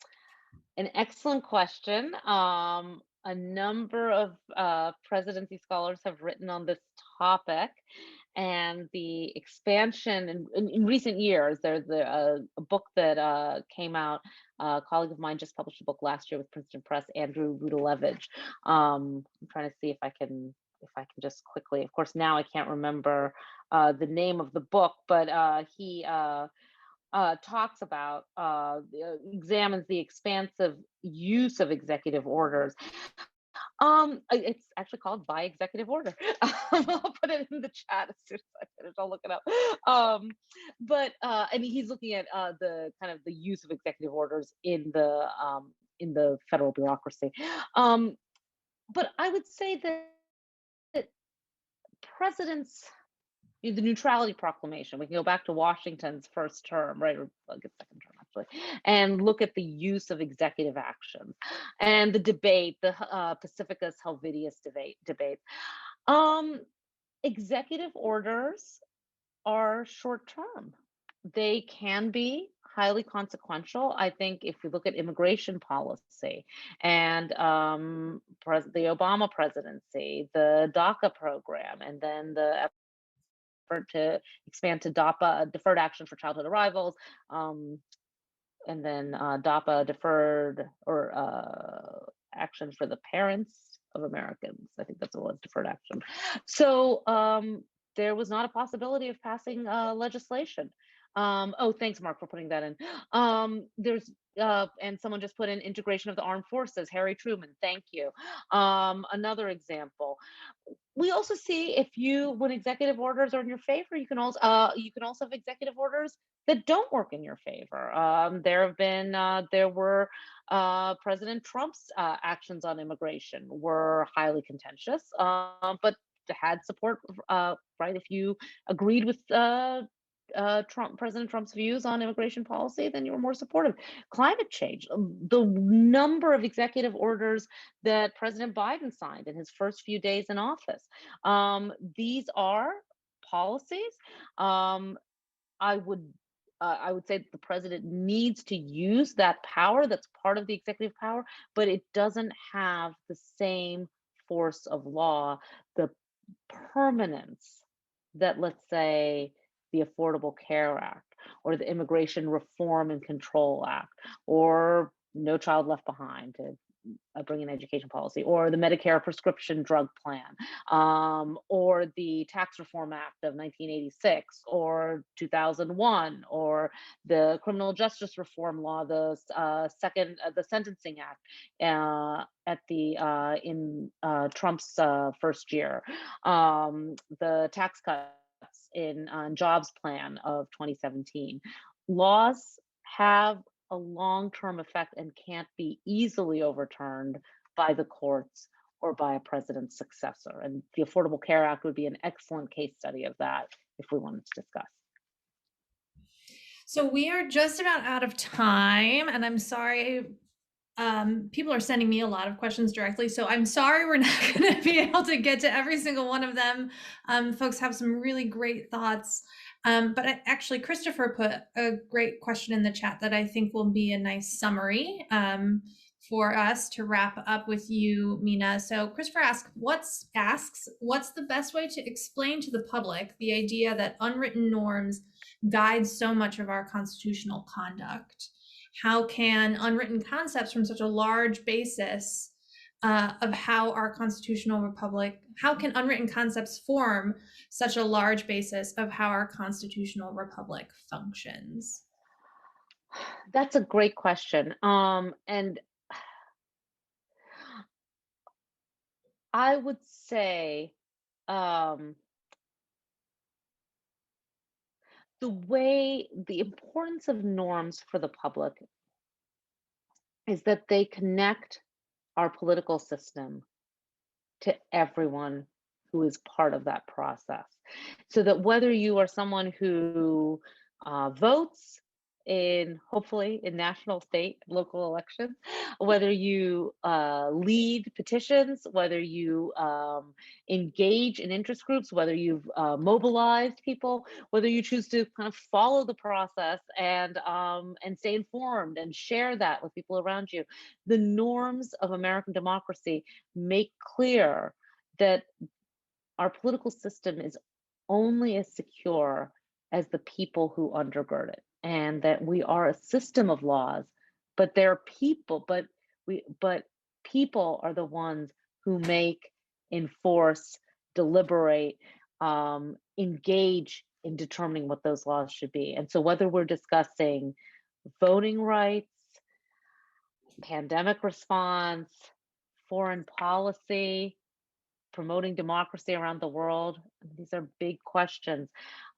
excellent question. A number of presidency scholars have written on this topic, and the expansion in recent years. There's a book that came out. A colleague of mine just published a book last year with Princeton Press, Andrew Rudalevich. I'm trying to see if I can just quickly. Of course, now I can't remember the name of the book, but he talks about, examines the expansive use of executive orders. It's actually called by executive order. I'll put it in the chat as soon as I finish. I'll look it up. I mean, he's looking at the kind of the use of executive orders in the federal bureaucracy. But I would say that presidents, the neutrality proclamation, we can go back to Washington's first term, right, or I guess second term actually, and look at the use of executive action and the debate, the Pacificus Helvidius debate. Um, Executive orders are short term. They can be highly consequential. I think if we look at immigration policy and the Obama presidency, the DACA program, and then the effort to expand to DAPA, deferred action for childhood arrivals, and then DAPA, deferred or action for the parents of Americans. I think that's what it was, deferred action. So there was not a possibility of passing legislation. Oh, thanks, Mark, for putting that in. And someone just put in integration of the armed forces, Harry Truman, thank you. Another example. We also see when executive orders are in your favor, you can also have executive orders that don't work in your favor. There were President Trump's actions on immigration were highly contentious, but had support, right? If you agreed with President Trump's views on immigration policy, then you were more supportive. Climate change, the number of executive orders that President Biden signed in his first few days in office. These are policies. I would say that the president needs to use that power that's part of the executive power, but it doesn't have the same force of law, the permanence that, let's say, the Affordable Care Act or the Immigration Reform and Control Act or No Child Left Behind, to bring in education policy, or the Medicare prescription drug plan, or the Tax Reform Act of 1986 or 2001, or the Criminal Justice Reform Law, the Sentencing Act in Trump's first year, the tax cuts in Jobs Plan of 2017. Laws have a long-term effect and can't be easily overturned by the courts or by a president's successor. And the Affordable Care Act would be an excellent case study of that if we wanted to discuss. So we are just about out of time, and I'm sorry, people are sending me a lot of questions directly, so I'm sorry we're not going to be able to get to every single one of them. Folks have some really great thoughts. But actually, Christopher put a great question in the chat that I think will be a nice summary for us to wrap up with you, Meena. So Christopher asks, what's the best way to explain to the public the idea that unwritten norms guide so much of our constitutional conduct? How can unwritten concepts from such a large basis of how our constitutional republic, how can unwritten concepts form such a large basis of how our constitutional republic functions? That's a great question. And I would say the importance of norms for the public is that they connect our political system to everyone who is part of that process. So that whether you are someone who votes hopefully in national, state, local elections, whether you lead petitions, whether you engage in interest groups, whether you've mobilized people, whether you choose to kind of follow the process and stay informed and share that with people around you, the norms of American democracy make clear that our political system is only as secure as the people who undergird it, and that we are a system of laws, but there are people, but people are the ones who make, enforce, deliberate, engage in determining what those laws should be. And so whether we're discussing voting rights, pandemic response, foreign policy, promoting democracy around the world. These are big questions.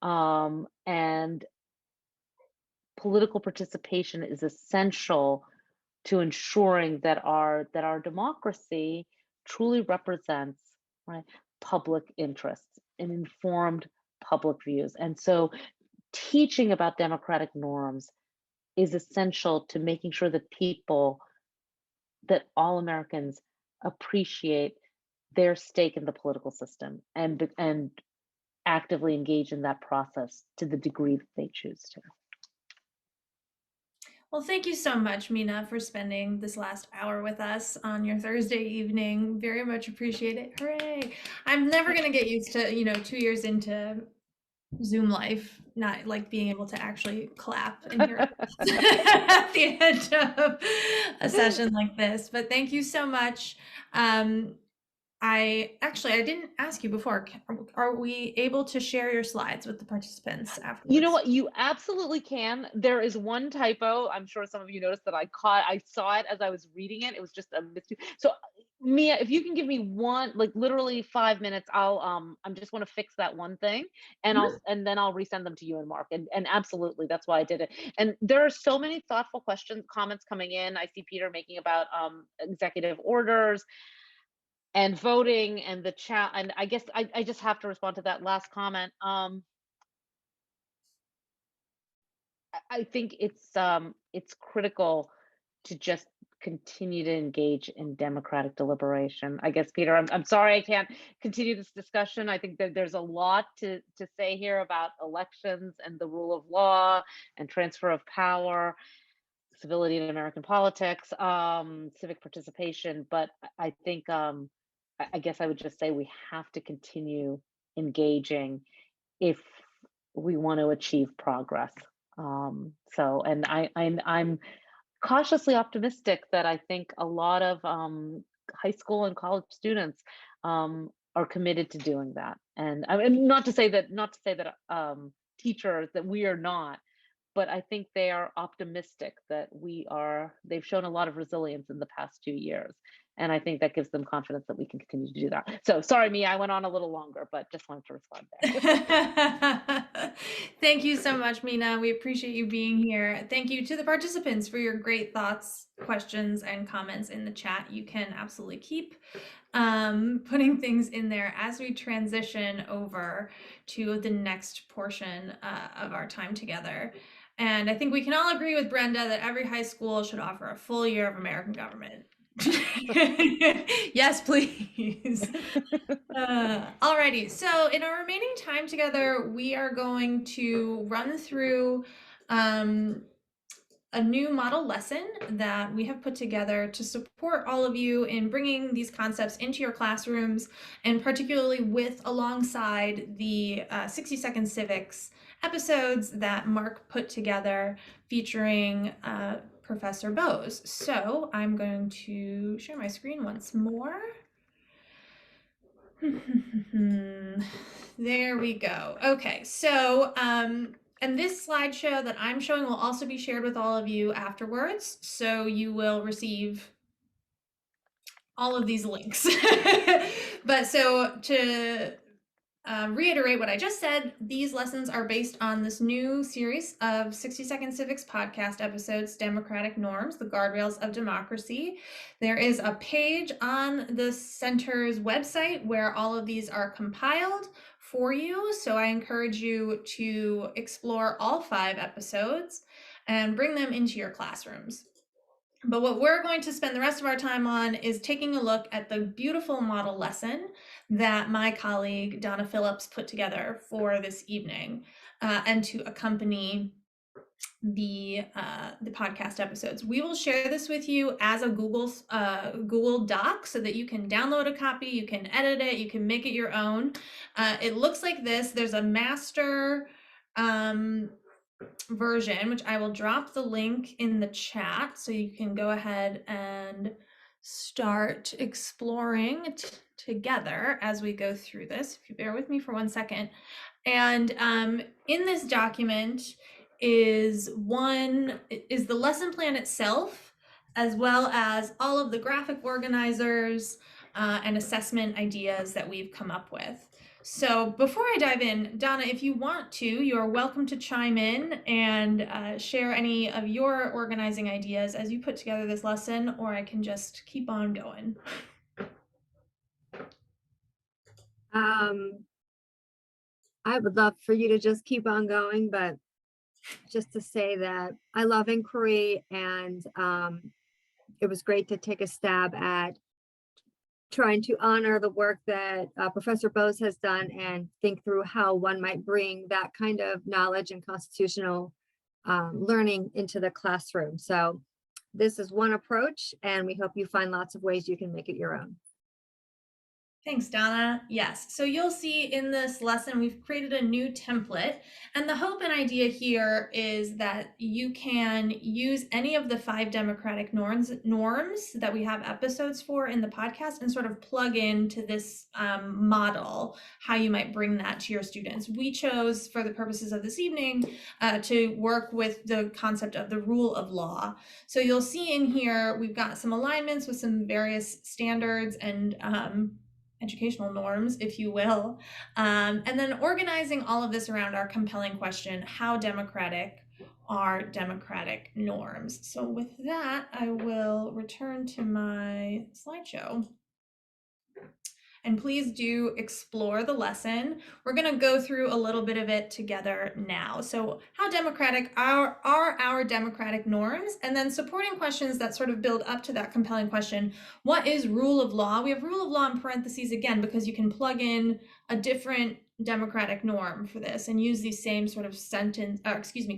And political participation is essential to ensuring that our democracy truly represents, right, public interests and informed public views. And so teaching about democratic norms is essential to making sure that all Americans appreciate their stake in the political system and actively engage in that process to the degree that they choose to. Well, thank you so much, Meena, for spending this last hour with us on your Thursday evening. Very much appreciate it. Hooray. I'm never going to get used to, 2 years into Zoom life, not like being able to actually clap and hear at the end of a session like this. But thank you so much. I didn't ask you before. Are we able to share your slides with the participants afterwards? You know what? You absolutely can. There is one typo. I'm sure some of you noticed that I saw it as I was reading it. It was just a mystery. So Mia, if you can give me like literally 5 minutes, I'm just want to fix that one thing and then I'll resend them to you and Mark. And absolutely, that's why I did it. And there are so many thoughtful comments coming in. I see Peter making about executive orders and voting and the chat. And I guess I just have to respond to that last comment. I think it's critical to just continue to engage in democratic deliberation. I guess, Peter, I'm sorry I can't continue this discussion. I think that there's a lot to say here about elections and the rule of law and transfer of power, civility in American politics, civic participation. But I think I guess I would just say we have to continue engaging if we want to achieve progress. And I'm cautiously optimistic that I think a lot of high school and college students are committed to doing that. And I mean, not to say that teachers, that we are not, but I think they are optimistic that they've shown a lot of resilience in the past 2 years. And I think that gives them confidence that we can continue to do that. So sorry, Mia, I went on a little longer, but just wanted to respond there. Thank you so much, Meena. We appreciate you being here. Thank you to the participants for your great thoughts, questions, and comments in the chat. You can absolutely keep putting things in there as we transition over to the next portion of our time together. And I think we can all agree with Brenda that every high school should offer a full year of American government. Yes, please. Alrighty, so in our remaining time together, we are going to run through a new model lesson that we have put together to support all of you in bringing these concepts into your classrooms, and particularly alongside the 60-second civics episodes that Mark put together featuring Professor Bose. So I'm going to share my screen once more. There we go. Okay, so and this slideshow that I'm showing will also be shared with all of you afterwards, so you will receive all of these links. But so to reiterate what I just said, these lessons are based on this new series of 60-second civics podcast episodes, Democratic Norms, the Guardrails of Democracy. There is a page on the center's website where all of these are compiled for you. So I encourage you to explore all 5 episodes and bring them into your classrooms. But what we're going to spend the rest of our time on is taking a look at the beautiful model lesson that my colleague Donna Phillips put together for this evening and to accompany the podcast episodes. We will share this with you as a Google Doc so that you can download a copy, you can edit it, you can make it your own. It looks like this. There's a master version, which I will drop the link in the chat so you can go ahead and start exploring it together as we go through this. If you bear with me for 1 second. And in this document is the lesson plan itself, as well as all of the graphic organizers and assessment ideas that we've come up with. So before I dive in, Donna, if you want to, you're welcome to chime in and share any of your organizing ideas as you put together this lesson, or I can just keep on going. I would love for you to just keep on going, but just to say that I love inquiry, and it was great to take a stab at trying to honor the work that Professor Bose has done and think through how one might bring that kind of knowledge and constitutional learning into the classroom. So this is one approach, and we hope you find lots of ways you can make it your own. Thanks, Donna. Yes, so you'll see in this lesson, we've created a new template, and the hope and idea here is that you can use any of the 5 democratic norms that we have episodes for in the podcast and sort of plug into this model, how you might bring that to your students. We chose, for the purposes of this evening, to work with the concept of the rule of law. So you'll see in here, we've got some alignments with some various standards and educational norms, if you will, and then organizing all of this around our compelling question, how democratic are democratic norms? So with that, I will return to my slideshow. And please do explore the lesson. We're going to go through a little bit of it together now. So how democratic are our democratic norms? And then supporting questions that sort of build up to that compelling question. What is rule of law? We have rule of law in parentheses again, because you can plug in a different democratic norm for this and use these same sort of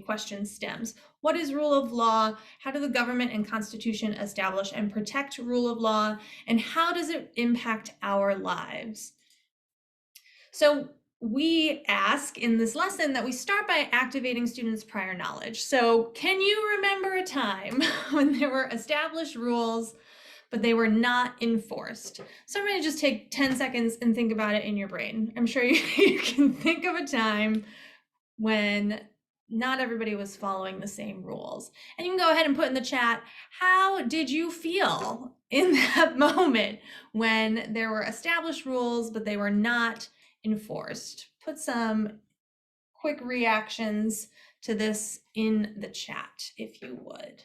question stems. What is rule of law? How do the government and Constitution establish and protect rule of law? And how does it impact our lives? So we ask in this lesson that we start by activating students' prior knowledge. So can you remember a time when there were established rules, but they were not enforced? So I'm going to just take 10 seconds and think about it in your brain. I'm sure you can think of a time when not everybody was following the same rules. And you can go ahead and put in the chat, how did you feel in that moment when there were established rules, but they were not enforced? Put some quick reactions to this in the chat, if you would.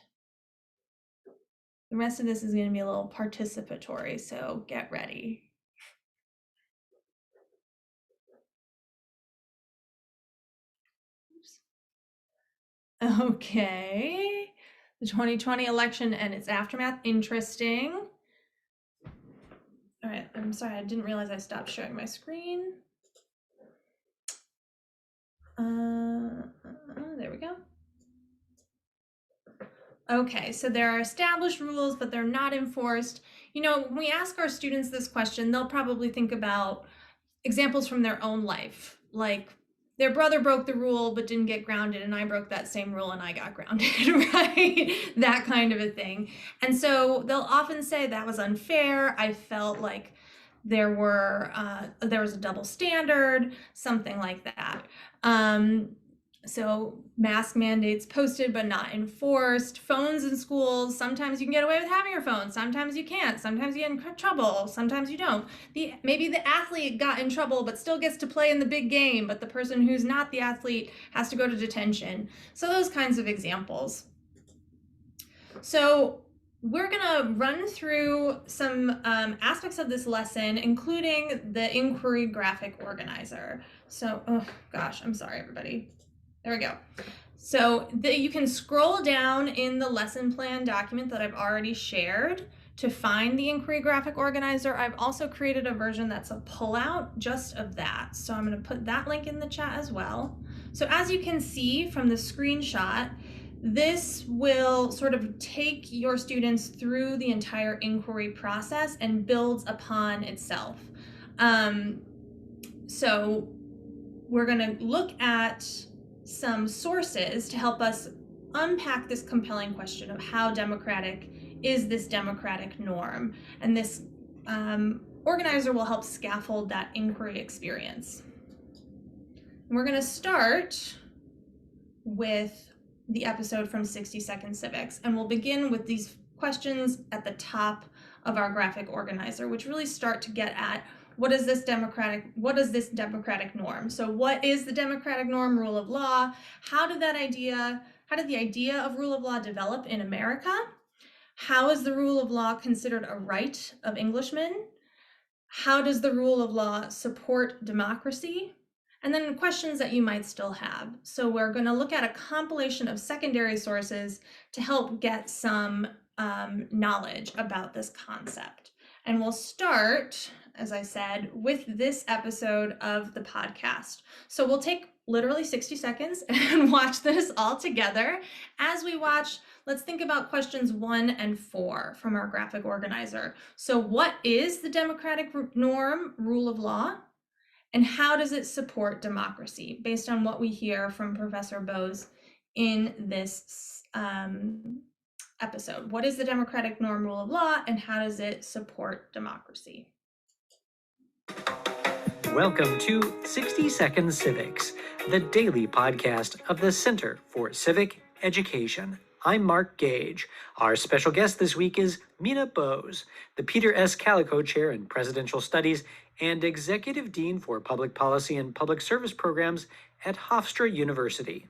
The rest of this is going to be a little participatory, so get ready. Okay, the 2020 election and its aftermath, interesting. All right, I'm sorry, I didn't realize I stopped sharing my screen. There we go. Okay, so there are established rules, but they're not enforced. You know, when we ask our students this question, they'll probably think about examples from their own life, like their brother broke the rule but didn't get grounded, and I broke that same rule and I got grounded, right? That kind of a thing. And so they'll often say that was unfair. I felt like there was a double standard, something like that. So mask mandates posted but not enforced, phones in schools, sometimes you can get away with having your phone, sometimes you can't, sometimes you get in trouble, sometimes you don't. Maybe the athlete got in trouble but still gets to play in the big game, but the person who's not the athlete has to go to detention. So those kinds of examples. So we're gonna run through some aspects of this lesson, including the inquiry graphic organizer. So, oh gosh, I'm sorry, everybody. There we go. So you can scroll down in the lesson plan document that I've already shared to find the inquiry graphic organizer. I've also created a version that's a pullout just of that. So I'm going to put that link in the chat as well. So as you can see from the screenshot, this will sort of take your students through the entire inquiry process and builds upon itself. So we're going to look at some sources to help us unpack this compelling question of how democratic is this democratic norm, and this organizer will help scaffold that inquiry experience. And we're going to start with the episode from 60 Second Civics, and we'll begin with these questions at the top of our graphic organizer, which really start to get at what is this democratic norm? So what is the democratic norm, rule of law? How did the idea of rule of law develop in America? How is the rule of law considered a right of Englishmen? How does the rule of law support democracy? And then questions that you might still have. So we're going to look at a compilation of secondary sources to help get some knowledge about this concept. And we'll start, as I said, with this episode of the podcast. So we'll take literally 60 seconds and watch this all together. As we watch, let's think about questions 1 and 4 from our graphic organizer. So what is the democratic norm, rule of law? And how does it support democracy based on what we hear from Professor Bose in this episode? What is the democratic norm, rule of law, and how does it support democracy? Welcome to 60 Seconds Civics, the daily podcast of the Center for Civic Education. I'm Mark Gage. Our special guest this week is Meena Bose, the Peter S. Calico Chair in Presidential Studies and Executive Dean for Public Policy and Public Service Programs at Hofstra University.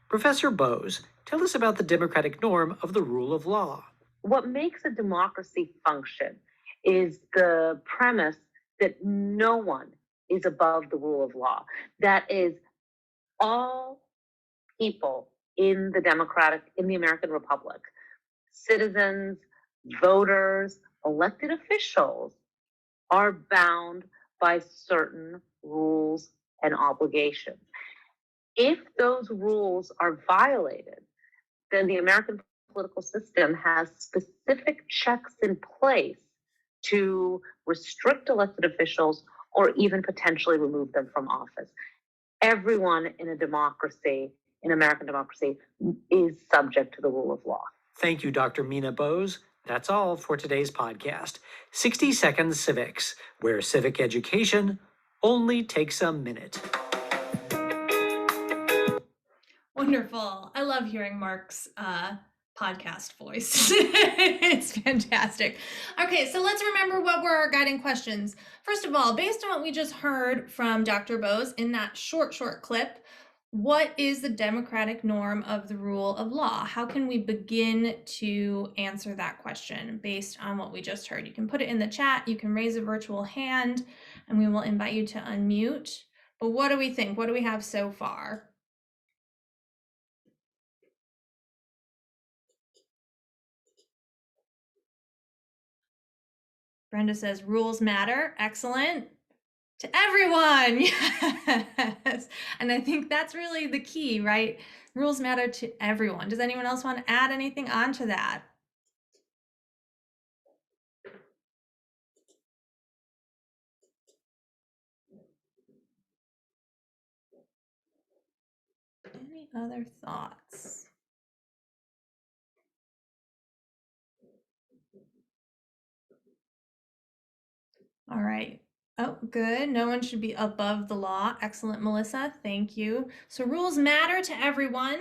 Professor Bose, tell us about the democratic norm of the rule of law. What makes a democracy function is the premise that no one is above the rule of law. That is, all people in the American Republic, citizens, voters, elected officials, are bound by certain rules and obligations. If those rules are violated, then the American political system has specific checks in place to restrict elected officials or even potentially remove them from office. Everyone in a democracy, in American democracy, is subject to the rule of law. Thank you, Dr. Meena Bose. That's all for today's podcast, 60 Seconds Civics, where civic education only takes a minute. Wonderful. I love hearing Mark's podcast voice. It's fantastic. Okay, so let's remember what were our guiding questions. First of all, based on what we just heard from Dr. Bose in that short clip, what is the democratic norm of the rule of law? How can we begin to answer that question based on what we just heard? You can put it in the chat, you can raise a virtual hand, and we will invite you to unmute. But what do we think? What do we have so far? Brenda says rules matter. Excellent. To everyone. Yes. And I think that's really the key, right? Rules matter to everyone. Does anyone else want to add anything onto that? Any other thoughts? All right. Oh, good. No one should be above the law. Excellent, Melissa. Thank you. So rules matter to everyone,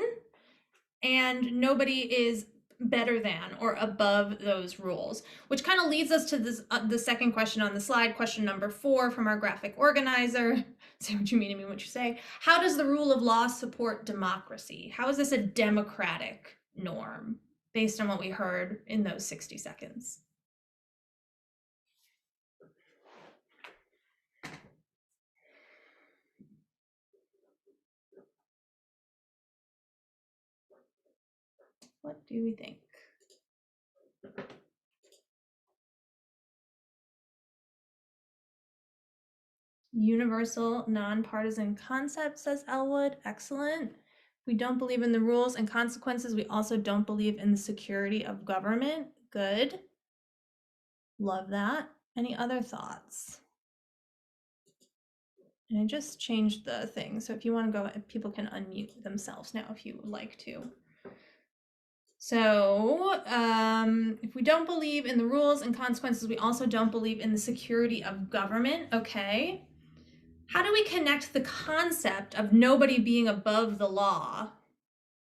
and nobody is better than or above those rules, which kind of leads us to this, the second question on the slide, question number 4 from our graphic organizer. Say what you mean, I mean what you say. How does the rule of law support democracy? How is this a democratic norm based on what we heard in those 60 seconds? What do we think? Universal nonpartisan concept, says Elwood. Excellent. We don't believe in the rules and consequences. We also don't believe in the security of government. Good. Love that. Any other thoughts? And I just changed the thing. So if you want to go, people can unmute themselves now if you would like to. So if we don't believe in the rules and consequences, we also don't believe in the security of government. Okay. How do we connect the concept of nobody being above the law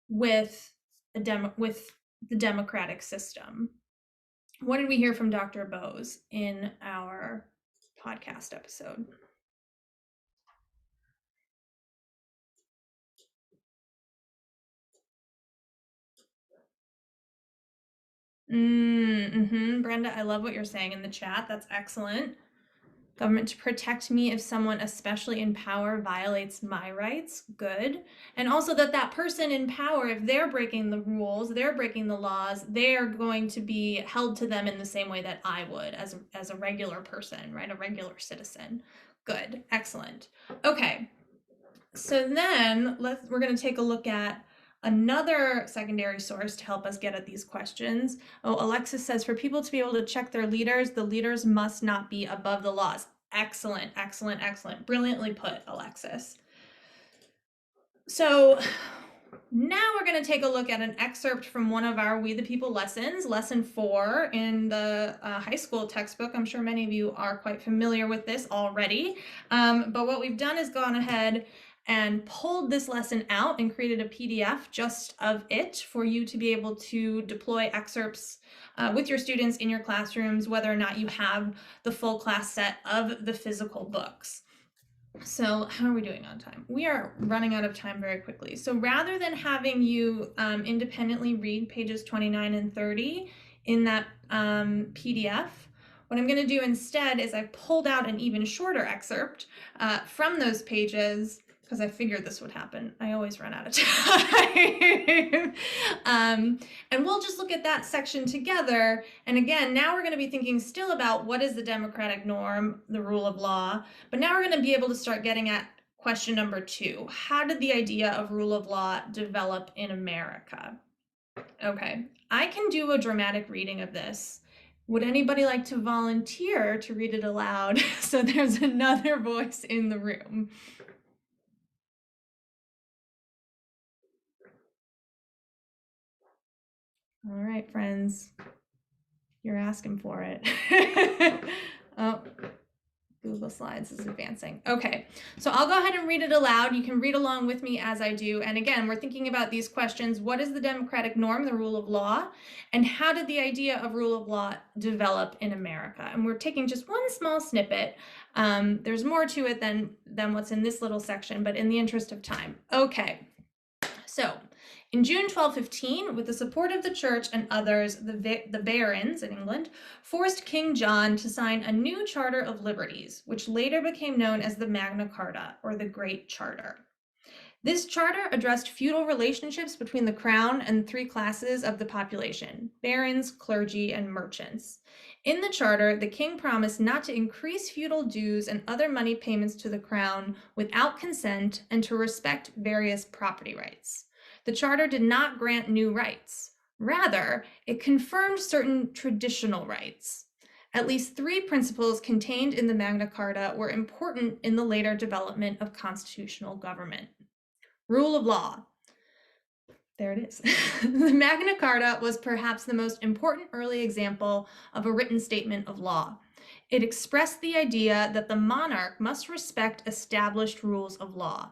with the democratic system? What did we hear from Dr. Bose in our podcast episode? Brenda, I love what you're saying in the chat. That's excellent. Government to protect me if someone, especially in power, violates my rights. Good. And also that person in power, if they're breaking the rules, they're breaking the laws, they're going to be held to them in the same way that I would as a regular person, right? A regular citizen. Good. Excellent. Okay. So then we're going to take a look at another secondary source to help us get at these questions. Oh, Alexis says, for people to be able to check their leaders, the leaders must not be above the laws. Excellent, excellent, excellent. Brilliantly put, Alexis. So now we're going to take a look at an excerpt from one of our We the People lessons, lesson 4 in the high school textbook. I'm sure many of you are quite familiar with this already. But what we've done is gone ahead and pulled this lesson out and created a PDF just of it for you to be able to deploy excerpts with your students in your classrooms, whether or not you have the full class set of the physical books. So how are we doing on time? We are running out of time very quickly. So rather than having you independently read pages 29 and 30 in that PDF, what I'm going to do instead is I've pulled out an even shorter excerpt from those pages, because I figured this would happen. I always run out of time. And we'll just look at that section together. And again, now we're going to be thinking still about what is the democratic norm, the rule of law, but now we're going to be able to start getting at question number 2. How did the idea of rule of law develop in America? Okay, I can do a dramatic reading of this. Would anybody like to volunteer to read it aloud so there's another voice in the room? All right, friends, you're asking for it. Oh, Google Slides is advancing. Okay, so I'll go ahead and read it aloud. You can read along with me as I do. And again, we're thinking about these questions. What is the democratic norm, the rule of law? And how did the idea of rule of law develop in America? And we're taking just one small snippet. There's more to it than what's in this little section, but in the interest of time. Okay, so in June 1215, with the support of the church and others, the barons in England forced King John to sign a new Charter of Liberties, which later became known as the Magna Carta, or the Great Charter. This charter addressed feudal relationships between the crown and 3 classes of the population: barons, clergy, and merchants. In the charter, the king promised not to increase feudal dues and other money payments to the crown without consent, and to respect various property rights. The charter did not grant new rights. Rather, it confirmed certain traditional rights. At least 3 principles contained in the Magna Carta were important in the later development of constitutional government. Rule of law. There it is. The Magna Carta was perhaps the most important early example of a written statement of law. It expressed the idea that the monarch must respect established rules of law.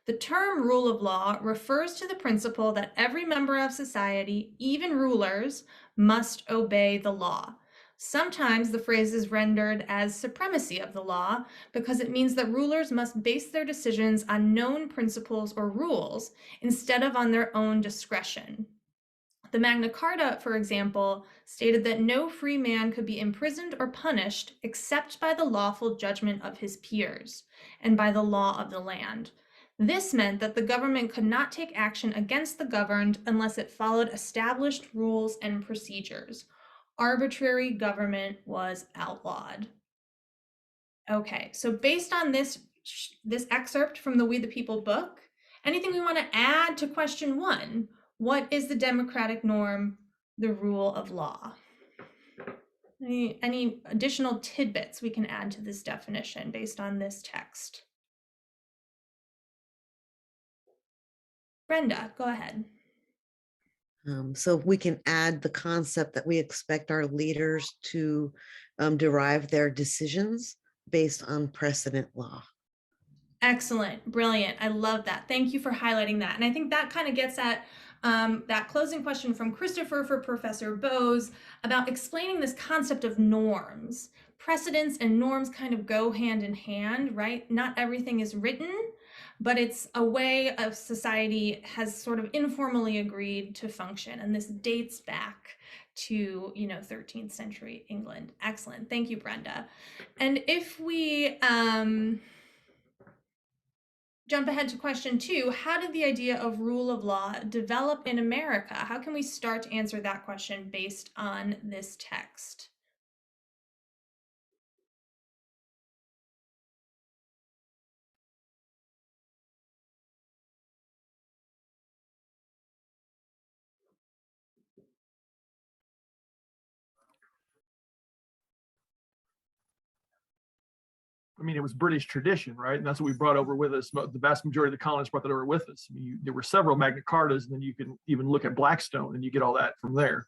The term rule of law refers to the principle that every member of society, even rulers, must obey the law. Sometimes the phrase is rendered as supremacy of the law because it means that rulers must base their decisions on known principles or rules instead of on their own discretion. The Magna Carta, for example, stated that no free man could be imprisoned or punished except by the lawful judgment of his peers and by the law of the land. This meant that the government could not take action against the governed unless it followed established rules and procedures. Arbitrary government was outlawed. Okay, so based on this excerpt from the We the People book, anything we want to add to question 1? What is the democratic norm, the rule of law? Any additional tidbits we can add to this definition based on this text? Brenda, go ahead. So we can add the concept that we expect our leaders to derive their decisions based on precedent law. Excellent, brilliant. I love that. Thank you for highlighting that. And I think that kind of gets at that closing question from Christopher for Professor Bose about explaining this concept of norms. Precedents and norms kind of go hand in hand, right? Not everything is written, but it's a way of society has sort of informally agreed to function. And this dates back to, 13th century England. Excellent. Thank you, Brenda. And if we jump ahead to question 2, how did the idea of rule of law develop in America? How can we start to answer that question based on this text? I mean, it was British tradition, right? And that's what we brought over with us. The vast majority of the colonists brought that over with us. I mean, there were several Magna Cartas, and then you can even look at Blackstone and you get all that from there.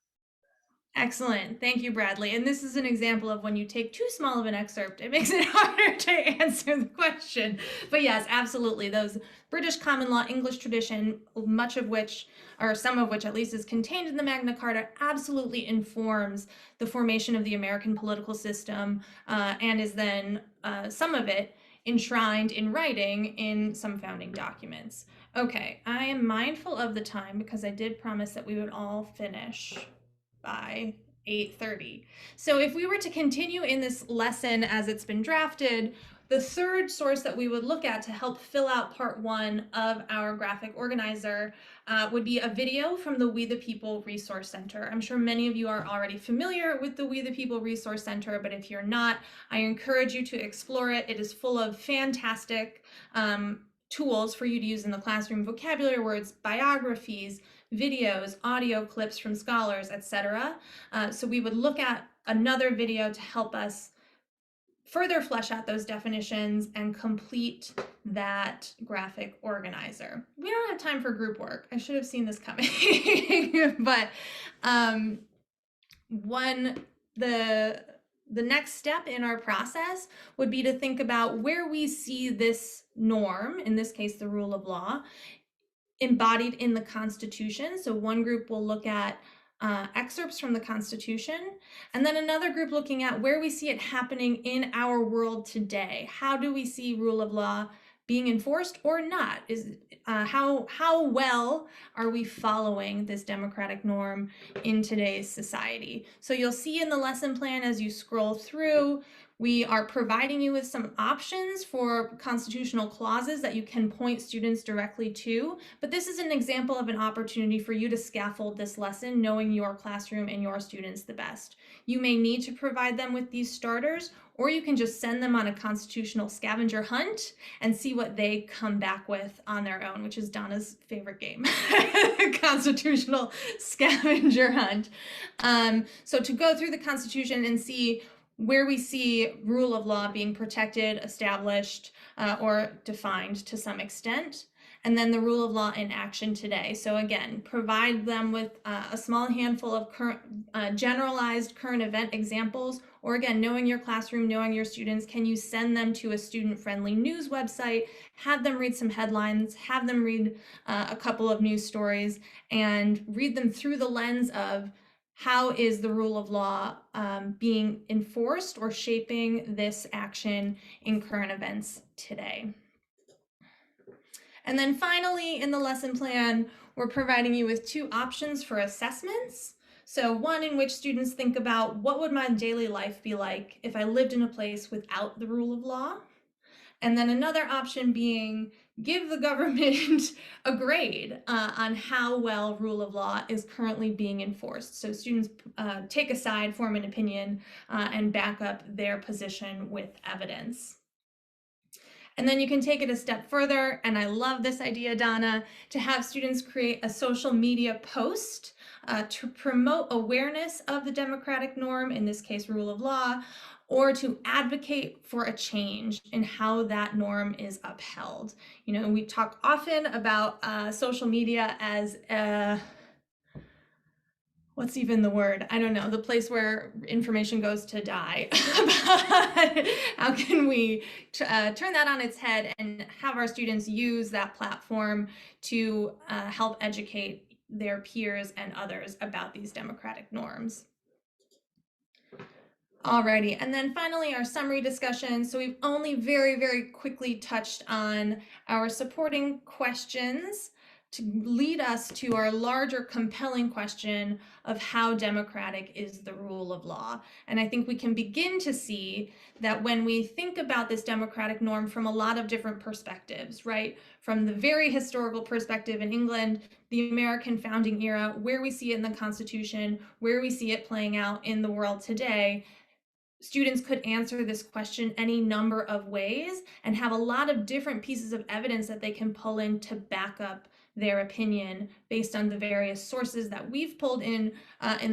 Excellent. Thank you, Bradley. And this is an example of when you take too small of an excerpt, it makes it harder to answer the question. But yes, absolutely. Those British common law English tradition, much of which, or some of which at least, is contained in the Magna Carta, absolutely informs the formation of the American political system, and is then, some of it, enshrined in writing in some founding documents. Okay, I am mindful of the time because I did promise that we would all finish by 8:30. So if we were to continue in this lesson as it's been drafted, the third source that we would look at to help fill out part 1 of our graphic organizer would be a video from the We the People Resource Center. I'm sure many of you are already familiar with the We the People Resource Center, but if you're not, I encourage you to explore it. It is full of fantastic tools for you to use in the classroom: vocabulary words, biographies, videos, audio clips from scholars, etc. So we would look at another video to help us further flesh out those definitions and complete that graphic organizer. We don't have time for group work. I should have seen this coming. But the next step in our process would be to think about where we see this norm, in this case, the rule of law, embodied in the Constitution. So one group will look at excerpts from the Constitution, and then another group looking at where we see it happening in our world today. How do we see rule of law being enforced or not? How well are we following this democratic norm in today's society? So you'll see in the lesson plan as you scroll through, we are providing you with some options for constitutional clauses that you can point students directly to, but this is an example of an opportunity for you to scaffold this lesson, knowing your classroom and your students the best. You may need to provide them with these starters, or you can just send them on a constitutional scavenger hunt and see what they come back with on their own, which is Donna's favorite game, constitutional scavenger hunt. So to go through the Constitution and see where we see rule of law being protected, established, or defined to some extent, and then the rule of law in action today. So again, provide them with a small handful of generalized current event examples, or again, knowing your classroom, knowing your students, can you send them to a student-friendly news website, have them read some headlines, have them read a couple of news stories, and read them through the lens of how is the rule of law being enforced or shaping this action in current events today? And then finally, in the lesson plan, we're providing you with 2 options for assessments. So one in which students think about, what would my daily life be like if I lived in a place without the rule of law? And then another option being, give the government a grade on how well rule of law is currently being enforced. So students take a side, form an opinion, and back up their position with evidence. And then you can take it a step further, and I love this idea, Donna, to have students create a social media post to promote awareness of the democratic norm, in this case, rule of law, or to advocate for a change in how that norm is upheld. You know, we talk often about social media as what's even the word? I don't know, the place where information goes to die. How can we turn that on its head and have our students use that platform to help educate their peers and others about these democratic norms. Alrighty, and then finally our summary discussion. So we've only very quickly touched on our supporting questions to lead us to our larger compelling question of how democratic is the rule of law. And I think we can begin to see that when we think about this democratic norm from a lot of different perspectives, right? From the very historical perspective in England, the American founding era, where we see it in the Constitution, where we see it playing out in the world today, students could answer this question any number of ways and have a lot of different pieces of evidence that they can pull in to back up their opinion based on the various sources that we've pulled in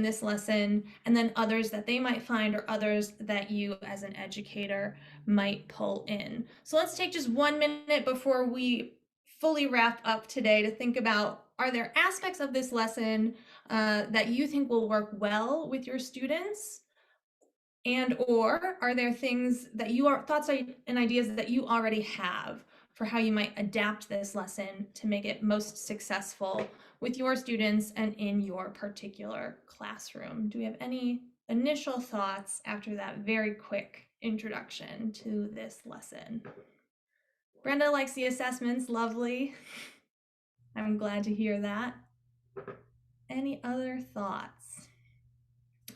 this lesson, and then others that they might find or others that you as an educator might pull in. So let's take just 1 minute before we fully wrap up today to think about, are there aspects of this lesson that you think will work well with your students? And or are there things that thoughts and ideas that you already have for how you might adapt this lesson to make it most successful with your students and in your particular classroom? Do we have any initial thoughts after that very quick introduction to this lesson? Brenda likes the assessments, lovely. I'm glad to hear that. Any other thoughts?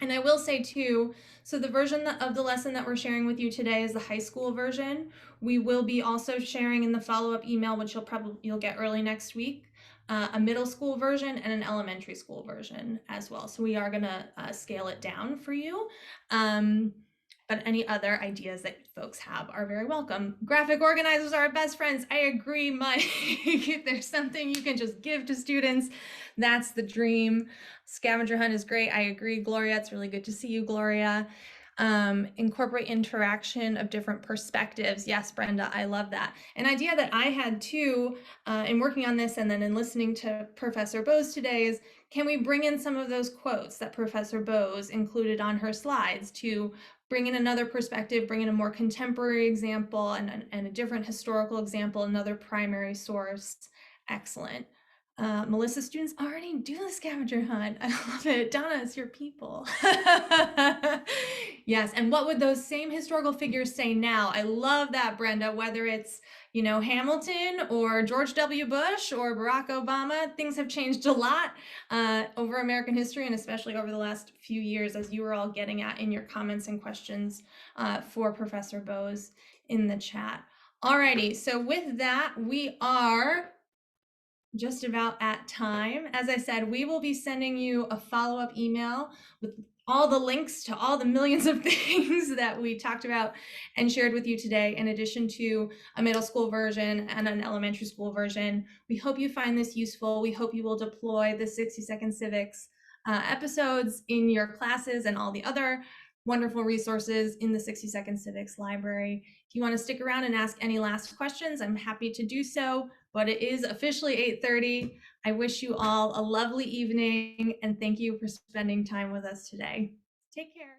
And I will say too, so the version of the lesson that we're sharing with you today is the high school version. We will be also sharing in the follow-up email, which you'll get early next week, a middle school version and an elementary school version as well. So we are gonna scale it down for you. But any other ideas that folks have are very welcome. Graphic organizers are our best friends. I agree, Mike. If there's something you can just give to students, that's the dream. Scavenger hunt is great. I agree, Gloria. It's really good to see you, Gloria. Incorporate interaction of different perspectives. Yes, Brenda, I love that. An idea that I had too in working on this and then in listening to Professor Bose today is, can we bring in some of those quotes that Professor Bose included on her slides to bring in another perspective, bring in a more contemporary example and a different historical example, another primary source. Excellent. Melissa, students already do the scavenger hunt. I love it. Donna, it's your people. Yes, and what would those same historical figures say now? I love that, Brenda, whether it's, you know, Hamilton or George W. Bush or Barack Obama. Things have changed a lot over American history, and especially over the last few years, as you were all getting at in your comments and questions for Professor Bose in the chat. Alrighty, so with that, we are just about at time. As I said, we will be sending you a follow-up email with all the links to all the millions of things that we talked about and shared with you today, in addition to a middle school version and an elementary school version. We hope you find this useful. We hope you will deploy the 60-second civics episodes in your classes and all the other wonderful resources in the 60-second civics library. If you want to stick around and ask any last questions, I'm happy to do so, but it is officially 8:30. I wish you all a lovely evening and thank you for spending time with us today. Take care.